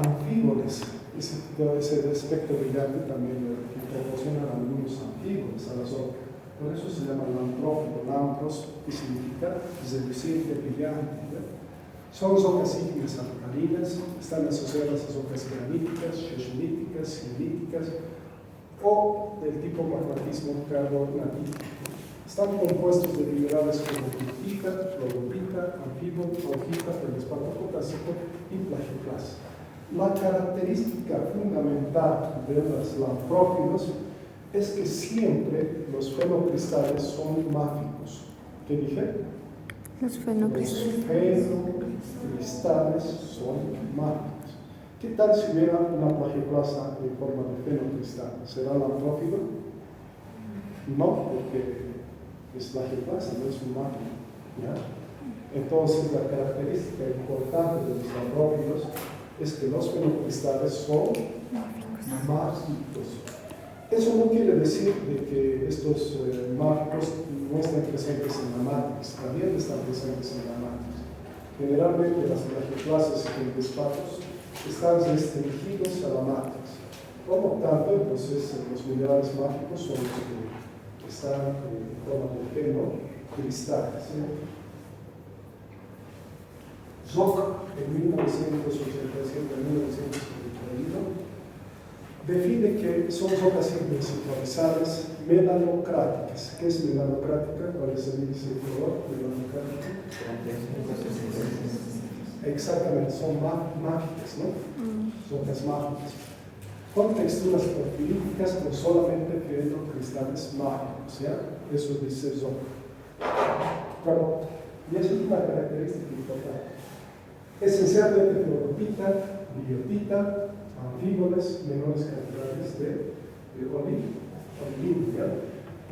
anfíboles. Ese aspecto brillante también que proporcionan algunos anfíboles a la sopa. Por eso se llama lamprófilo, lampros, que significa reluciente, brillante. ¿Ya? Son rocas ígneas alcalinas, están asociadas a rocas graníticas, schistolíticas, silíticas o del tipo magmatismo carbonatítico. Están compuestos de minerales como biotita, flogopita, anfíbol, augita, feldespato potásico y plagioclasa. La característica fundamental de los lamprófilos es que siempre los fenocristales son mágicos. ¿Qué dije? los fenocristales. Los fenocristales son mágicos. ¿Qué tal si hubiera una plagioclasa en forma de fenocristal? ¿Será lamprófilo? No, porque es plagioclasa, no es un mágico. ¿Ya? Entonces, la característica importante de los lamprófilos es que los fenocristales son mágicos. Eso no quiere decir de que estos mágicos no estén presentes en la matrix, también están presentes en la matrix. Generalmente las plagioclasas y feldespatos están restringidos a la matrix. Por lo tanto, entonces los minerales mágicos son los que están en forma de fenocristales. Zoc, en 1987 a 1971, define que son rocas ígneas sincronizadas melanocráticas. ¿Qué es melanocrática? ¿Cuál es el índice de color melanocrático? Exactamente, son mágicas, ¿no? Rocas mágicas. Con texturas porfiríticas, pero solamente fenocristales mágicos, ¿ya? Eso dice Zoc. Bueno, y eso es una característica importante. Esencialmente flogopita, biotita, anfíboles, menores cantidades de olivino.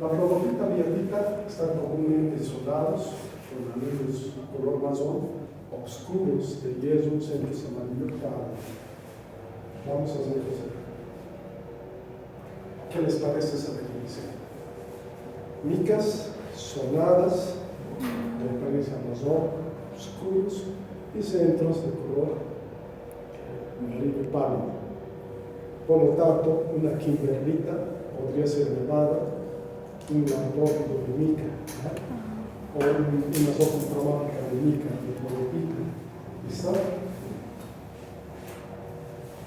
La florofita biotita están comúnmente soldados con anillos color marrón, oscuros de yeso, centros amarillo claro. Vamos a hacer eso. ¿Qué les parece esa definición? Micas sonadas, de apariencia marrón, oscuros y centros de color amarillo pálido. Por lo tanto, una kimberlita podría ser nevada, un lampropido de mica, o una sopa cromática de mica, de florofita. ¿Listo?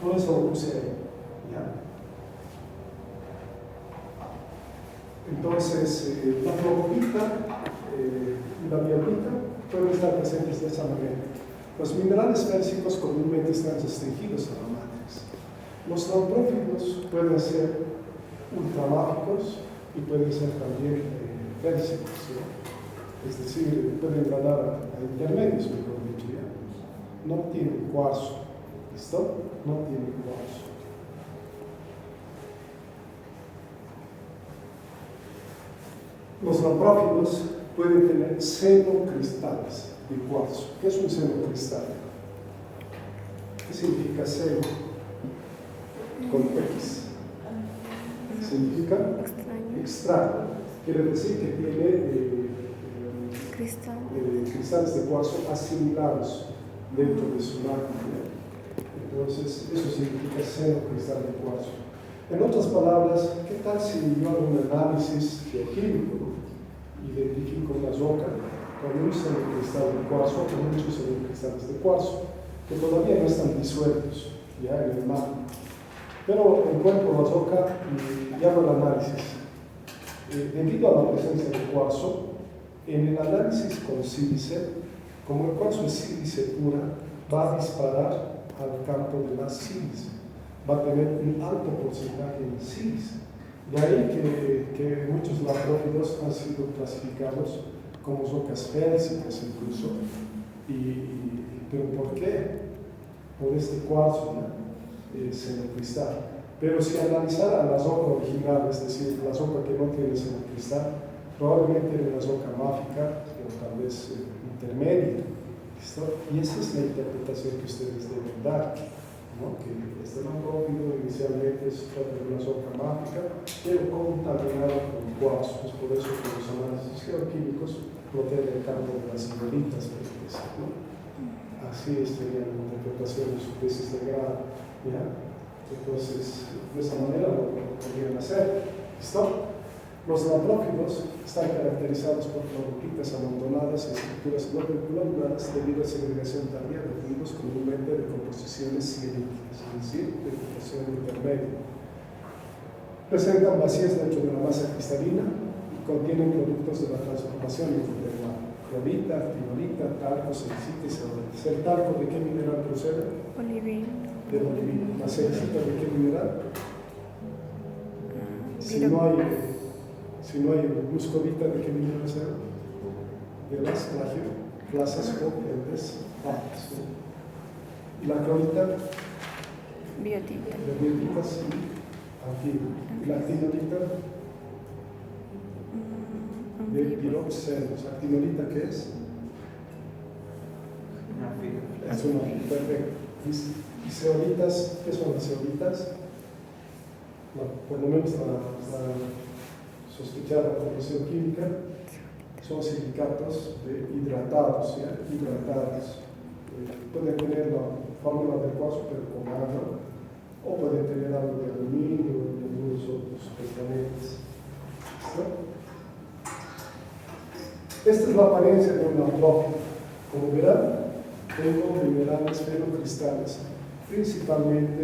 Todo eso lo puse ahí. ¿Ya? Entonces, la florofita y la biotita pueden estar presentes de esa manera. Los minerales féricos comúnmente están restringidos a la matriz. Los lamprófilos pueden ser ultramágicos y pueden ser también féricos, ¿no? Es decir, pueden ganar a intermedios, mejor dicho, ¿ya? No tienen cuarzo, ¿listo? No tienen cuarzo. Los lamprófilos pueden tener senocristales de cuarzo. ¿Qué es un senocristal? ¿Qué significa seno? Con X. Significa extraño. Quiere decir que tiene cristales de cuarzo asimilados dentro de su máquina. Entonces, eso significa senocristal de cuarzo. En otras palabras, ¿qué tal si yo hago un análisis geoquímico? Identifico una roca con un semicristal de cuarzo o muchos semicristales de cuarzo que todavía no están disueltos ya en el mar. Pero encuentro la roca y hago el análisis. Debido a la presencia de cuarzo, en el análisis con sílice, como el cuarzo es sílice pura, va a disparar al campo de la sílice. Va a tener un alto porcentaje de sílice. De ahí que muchos lamprófilos han sido clasificados como rocas féricas incluso. ¿Pero por qué? Por este cuarzo, ¿no? Semicristal. Pero si analizara la roca original, es decir, la roca que no tiene semicristal, probablemente era una roca máfica o tal vez intermedia. ¿Listo? Y esa es la interpretación que ustedes deben dar, ¿no? Que este lamprófilo inicialmente es una roca máfica, pero contaminado con cuarzo. Es por eso que los análisis geoquímicos protegen el campo de las iberitas, ¿no? Así sería la interpretación de su tesis de grado, ¿ya? Entonces, de esa manera lo podrían hacer. ¿Listo? Los lamprófilos están caracterizados por floroquitas amontonadas y estructuras lobuladas debido a segregación tardía de fluidos comúnmente de composiciones cianíticas, es decir, de composición intermedia. Presentan vacíos dentro de la masa cristalina y contienen productos de la transformación intertermal. Clorita, actinolita, talco, celicita y ceolita. ¿El talco de qué mineral procede? Olivino. De olivino. ¿La celicita de qué mineral? Si no hay muscovita, ¿de qué mineral será? De las plazas o gentes bajas. ¿Y la clorita? Biotita. De biotitas, sí. ¿Y la actinolita? De piroxenos. ¿Actinolita qué es? Es una fibra, perfecto. ¿Y ceolitas? ¿Qué son las ceolitas? No, por lo menos la sospechada composición química son silicatos hidratados, ¿ya? Hidratados. Pueden tener la fórmula del cuarzo, pero con agua, o pueden tener algo de aluminio y algunos otros componentes. ¿Listo? Esta es la apariencia de un lamprófilo. Como verán, tengo minerales fenocristales, principalmente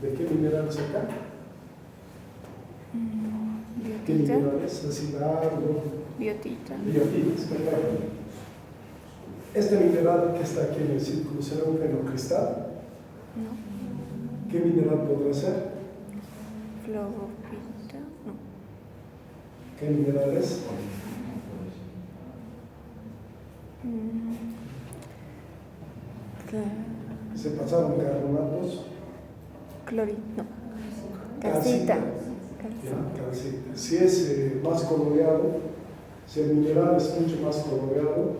¿de qué minerales acá? ¿Qué minerales? Así largo. Biotita. Biotitas, perfecto. Este mineral que está aquí en el círculo, ¿será un fenocristal? No. ¿Qué mineral podrá ser? Florofita. No. ¿Qué mineral es? Cla- Se pasaron carbonatos. Clorito. No. Calcita. ¿ya? Calcita. Si es más coloreado, si el mineral es mucho más coloreado,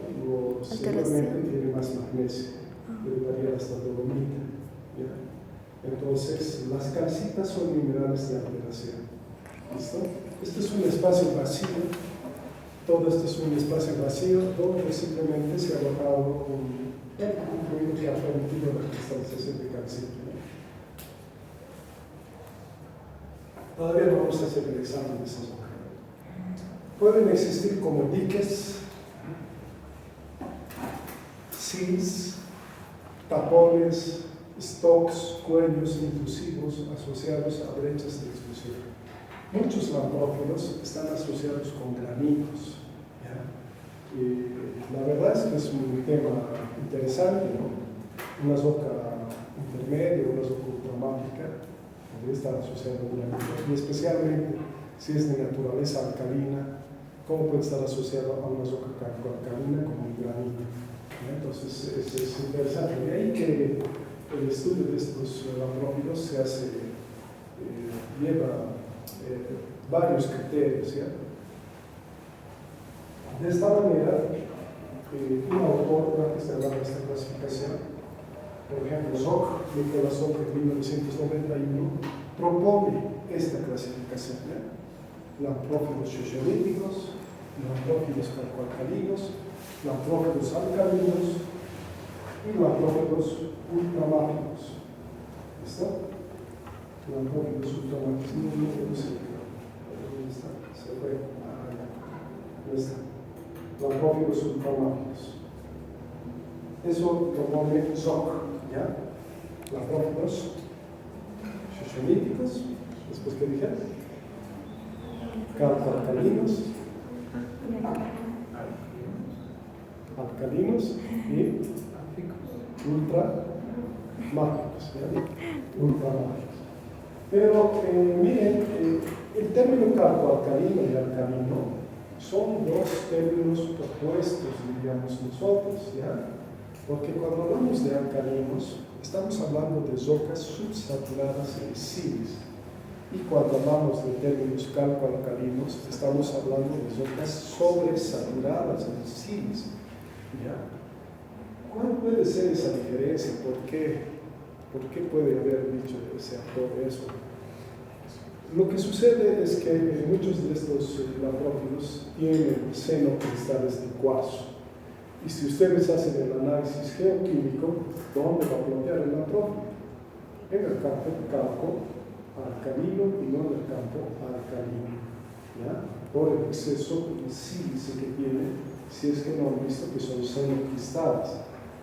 seguramente tiene más magnesio, derivaría hasta dolomita. ¿Ya? Entonces, las calcitas son minerales de alteración. ¿Listo? Este es un espacio vacío. Todo esto es un espacio vacío donde simplemente se ha alojado un fluido que ha permitido la cristalización de calcita. Todavía no vamos a hacer el examen de esa roca. Pueden existir como diques, sills, tapones, stocks, cuellos intrusivos asociados a brechas de exclusión. Muchos lamprófilos están asociados con granitos. ¿Ya? Y la verdad es que es un tema interesante, ¿no? Una roca intermedia, una roca ultramáfica, podría estar asociada a un granito, y especialmente si es de naturaleza alcalina, ¿cómo puede estar asociado a una roca alcalina como un granito? ¿Ya? Entonces es interesante. De ahí que el estudio de estos lamprófilos se hace, lleva varios criterios. ¿Ya? De esta manera, un autor antes de hablar de esta clasificación, por ejemplo, Nicolás Zoc en 1991, propone esta clasificación. ¿Ya? Lamprófilos xoxolíticos, lamprófilos calcoalcalinos, lamprófilos alcalinos y lamprófilos ultramáficos. ¿Listo? Lamprófilos ultramáficos. No sé. ¿Dónde está? Se fue. ¿Dónde está? Lamprófilos ultramáficos. Eso lo pone Zoc, ¿ya? Lamprófilos xoxolíticos. Después, ¿qué dije? Calcoalcalinos, alcalinos y ultramáficos. Ultramáficos. Pero miren, el término calcoalcalino y alcalino son dos términos opuestos, diríamos nosotros, ¿ya? Porque cuando hablamos de alcalinos, estamos hablando de rocas subsaturadas en sílice. Y cuando hablamos de términos calcoalcalinos, estamos hablando de rocas sobresaturadas en sílice. ¿Ya? ¿Cuál puede ser esa diferencia? ¿Por qué puede haber dicho ese autor eso? Lo que sucede es que muchos de estos lamprófilos tienen senocristales de cuarzo. Y si ustedes hacen el análisis geoquímico, ¿dónde va a plantear el lamprófilo? En el campo alcalino y no en el campo alcalino, ¿ya? Por el exceso de sílice que tiene, si es que no han visto que son senocristales,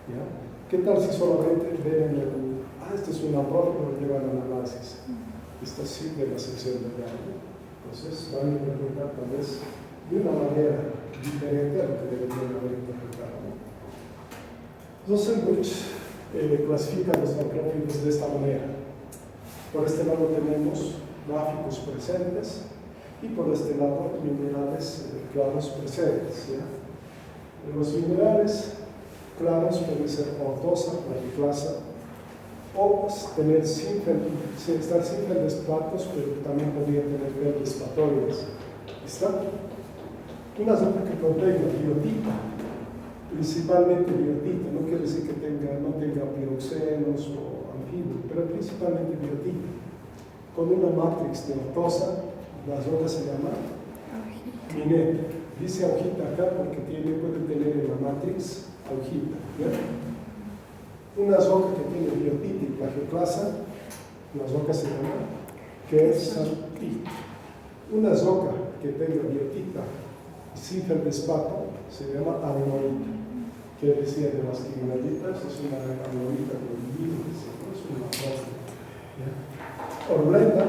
¿ya? ¿Qué tal si solamente ven este es un lamprófilo, lo llevan al análisis? Esto sí de la sección de grano. Entonces van a interpretar tal vez de una manera diferente a lo que deberían haber interpretado. Rosenbusch clasifica los lamprófilos de esta manera. Por este lado tenemos gráficos presentes y por este lado minerales claros presentes. ¿Ya? Los minerales claros pueden ser ortosa, plagioclasa, o estar sin feldespatos, pero también podrían tener feldespatoides. ¿Está? Una roca que contenga biotita, principalmente biotita, no quiere decir que no tenga piroxenos o anfibios, pero principalmente biotita. Con una matrix de ortosa, la roca se llama mineta. Dice aujita acá porque puede tener en la matrix aujita. ¿Ya? Una roca que tiene biotita y plagioclasa, la roca se llama quersartita. Una roca que tenga biotita y sin feldespato se llama anorita. ¿Qué decía de las criminalitas? Es una anorita con virus, no es una roca. Orblenda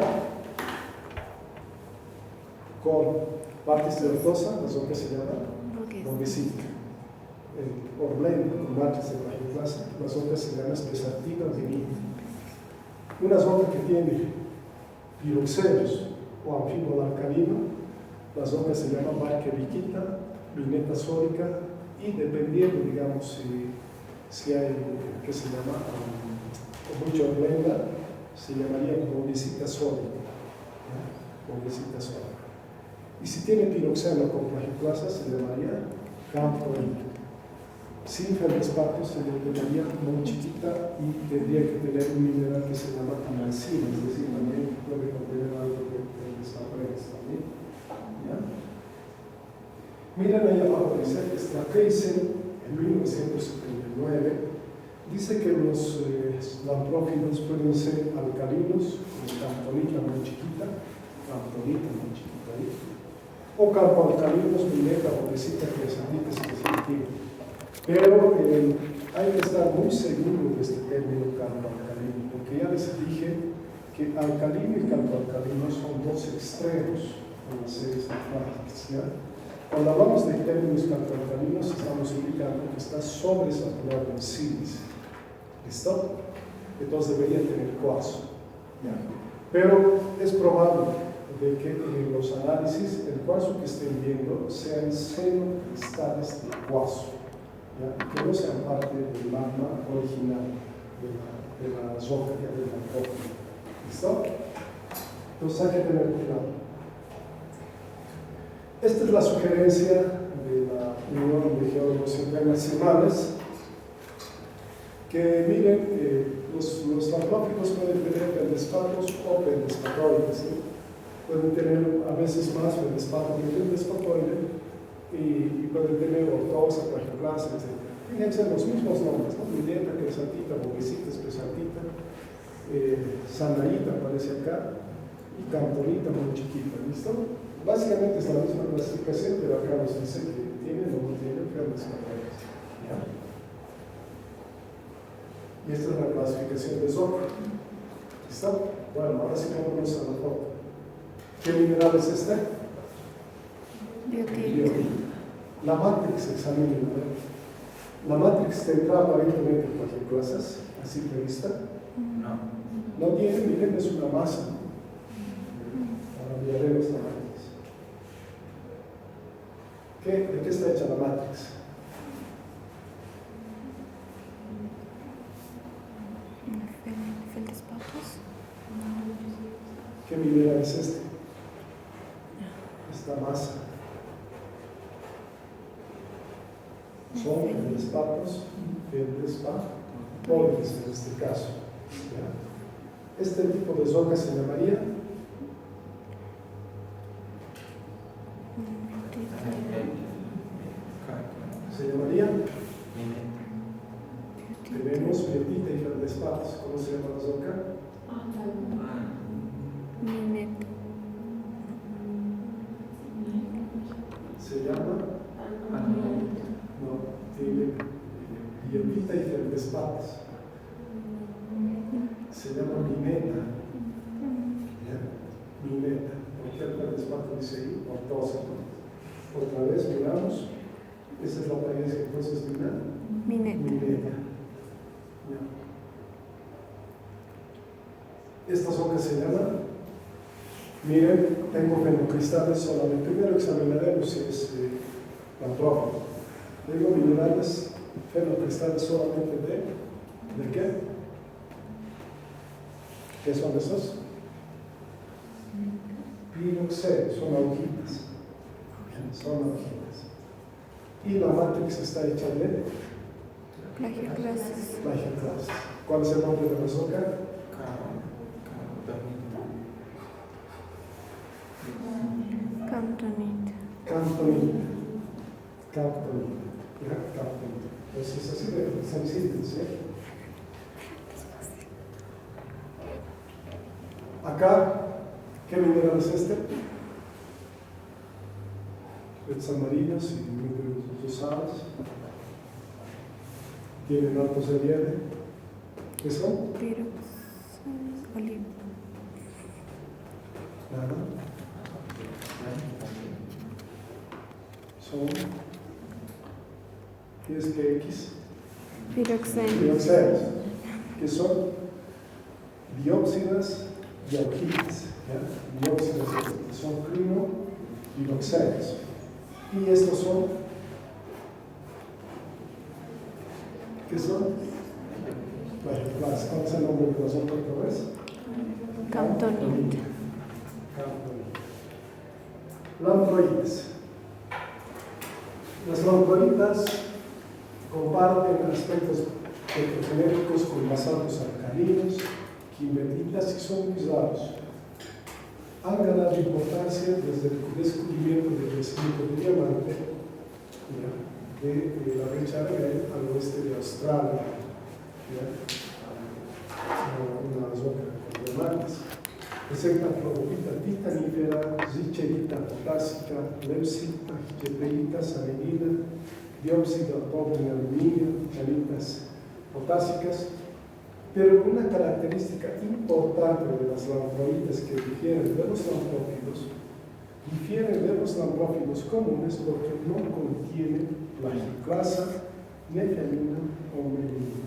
con partes de ortosa, la roca se llama boguesita. Orblenda con partes de plagioclasa, la roca se llama espesartina vinita. Una roca que tiene piroxenos o anfibolo alcalino, la roca se llama barqueriquita, vineta sólica, y dependiendo, digamos, si hay, que se llama, mucha orblenda, se llamaría boguesita sólica. Bobecita sola. Y si tiene piroxeno con plagioclasa, se llamaría camphorita. Sin feldespato se le llamaría muy chiquita y tendría que tener un mineral que se llama amancina, es decir, también puede contener algo de desaparece también. ¿Ya? Miren ahí abajo, dice, Stratesen en 1979 dice que los lamprófilos pueden ser alcalinos, con camphorita muy chiquita ahí, o carboalcalinos, mineta, bobecita, creosantita, especificativa. Pero hay que estar muy seguro de este término carboalcalino, porque ya les dije que alcalino y carboalcalino son dos extremos en las series alfáticas. Cuando hablamos de términos carboalcalinos, estamos indicando que está sobresaturado en sílice. ¿Listo? Entonces debería tener cuarzo. Pero es probable de que en los análisis el cuarzo que estén viendo sean senocristales de cuarzo, que no sean parte del magma original de la roca, de la roca. ¿Listo? Entonces hay que tener cuidado. Esta es la sugerencia de la Unión de Geólogos Internacionales, que miren, los lamprófilos pueden tener feldespatos o feldespatoides, pueden tener a veces más feldespato que feldespatoide y pueden tener ortosa, plagioclasa, etc. Fíjense los mismos nombres, ¿no? Mineta, creosantita, bobecita, espesantita, sanaíta aparece acá y camphorita muy chiquita, ¿listo? Básicamente es la misma clasificación, pero acá nos dice que tienen o no tienen feldespatoides. Y esta es la clasificación de Zoc. ¿Listo? Bueno, ahora sí vamos a la foto. ¿Qué mineral es este? Biotita. La matrix, examinen. La matrix tendrá aparentemente plagioclasas, así prevista. No tiene, miren, es una masa. Ahora miraremos la matrix. ¿De qué está hecha la matrix? Feldespatos. ¿Qué mineral es este? Esta masa. Son feldespatos, feldespatoides en este caso. ¿Ya? Este tipo de roca se llamaría tenemos biotita y feldespatos. ¿Cómo se llama la roca? Mineta. Se llama tiene biotita y feldespatos. Se llama mineta. Mineta. ¿Por qué el feldespato dice ahí? Ortosa. Otra vez miramos. Esa es la apariencia entonces Mineta. mineta. Estas rocas se llaman, miren, tengo fenocristales solamente. Primero examinaremos si es lamprófilo. Tengo minerales fenocristales solamente ¿de qué? ¿Qué son esos? Piroxeno, son agujitas. Son agujitas. Y la matrix está hecha de Plagioclasas. plagioclasas. ¿Cuál es el nombre de la roca? Camptonita. Camphorita. Entonces, así de sencillo, ¿sí? Acá, ¿qué mineral es este? Los amarillos y los rosados. Tienen altos relieve. ¿Qué son? Pirox. Oliva. Nada. Son. ¿Qué es que X? Piroxeno. Dioxeros, que son dióxidas y alquilas. Dióxidas son crino-dióxeros. Y estos son, ¿qué son? ¿Cuál es el nombre de la otra vez? Camptonita. Camptonita. Lamproides. Las lamproidas comparten aspectos petrogenéticos con basaltos alcalinos, quimeritas y son muy raros. Han ganado importancia desde el descubrimiento del yacimiento de diamante de la brecha Argel al oeste de Australia, una roca con diamantes. Presenta fluorita titanífera, zicherita potásica, leucita, yepeita, salinina, dióxido de cobre en aluminio, calitas potásicas, pero una característica importante de las lamproides que difieren de los lamprófilos comunes porque no contienen plagioclasa, metionina o melinina.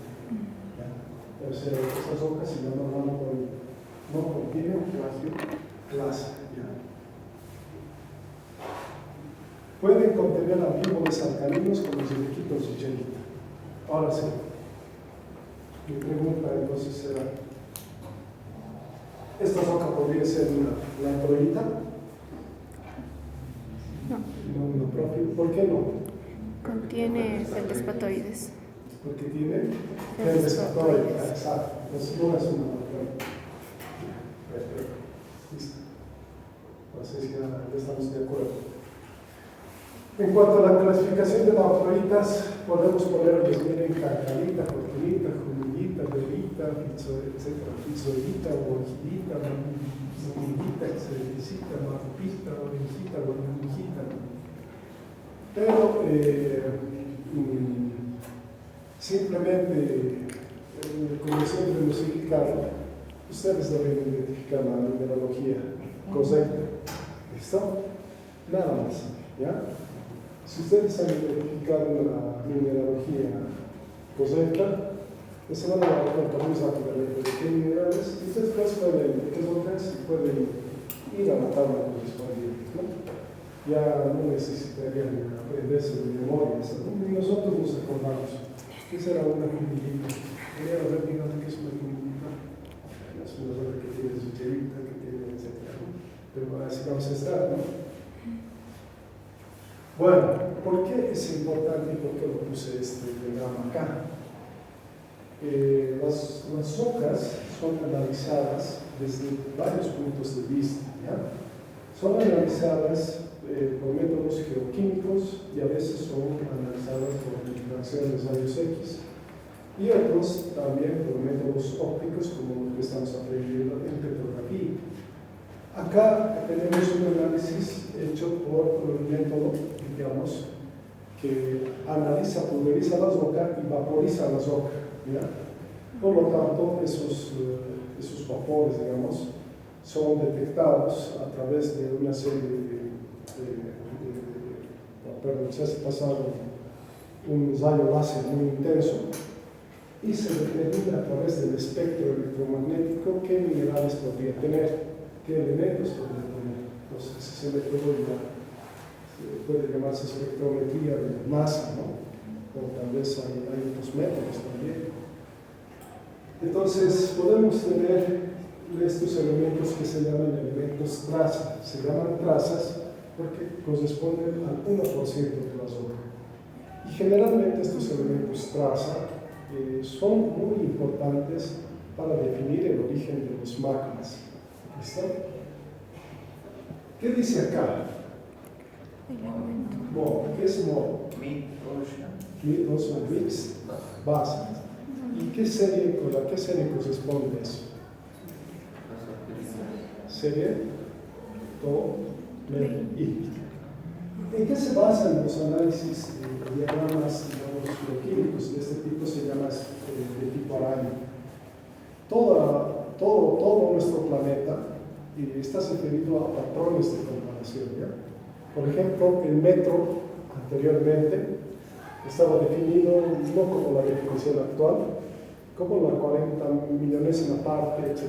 O sea, estas rocas se llaman lamproides. No contienen plagioclasa. Pueden contener anfíboles alcalinos como siliquitos y chelita. Ahora sí. Mi pregunta entonces será, ¿esta roca podría ser una lamproita? No. ¿Por qué no? Contiene feldespatoides. Porque tiene feldespatoides, exacto. Entonces no es una lamproita. Listo. Entonces ya estamos de acuerdo. En cuanto a la clasificación de lamproitas, podemos ponerles miren cacalita, cortinita, jumillita, berita, etc. Pizzoidita, orgidita, manguita, xerecita, marpita, orejita, guanamujita. Pero simplemente, como siempre hemos indicado, ustedes deben identificar la mineralogía correcta. ¿Listo? Nada más. ¿Ya? Si ustedes han identificado la mineralogía correcta, se van a dar cuenta muy rápidamente de qué minerales, y ustedes pueden, qué rocas, y pueden ir a la tabla correspondiente, ¿no? Ya no necesitarían aprenderse de memoria, y nosotros nos acordamos. ¿Qué será una jumillita? A ver, díganme qué es una jumillita. Es una roca que tiene su cherita, que tiene, etc. Pero así vamos a estar, ¿no? Bueno, ¿por qué es importante y por qué lo puse este diagrama acá? Las rocas son analizadas desde varios puntos de vista. ¿Ya? Son analizadas por métodos geoquímicos y a veces son analizadas por refracción de rayos X y otros también por métodos ópticos como los que estamos aprendiendo en petrografía. Acá tenemos un análisis hecho por un método, digamos, que analiza, pulveriza la roca y vaporiza la roca. ¿Ya? Por lo tanto, esos vapores, digamos, son detectados a través de una serie se hace pasar un rayo láser muy intenso y se determina a través del espectro electromagnético qué minerales podría tener, qué elementos podría tener. Entonces, ese método puede llamarse espectrometría de masa, ¿no? O tal vez hay otros métodos también. Entonces, podemos tener estos elementos que se llaman elementos traza. Se llaman trazas porque corresponden al 1% de la roca. Y generalmente estos elementos traza son muy importantes para definir el origen de los magmas. ¿Listo? ¿Qué dice acá? Mo. ¿Qué es Mo? Mix, base. ¿Y qué serie, con la qué serie corresponde eso? Serie To, Me, I. ¿En qué se basan los análisis de diagramas, digamos, bioquímicos de este tipo? Se llama de tipo araña. Todo nuestro planeta está referido a patrones de comparación. ¿Ya? Por ejemplo, el metro anteriormente estaba definido no como la definición actual, como la 40 millonesima parte, etc.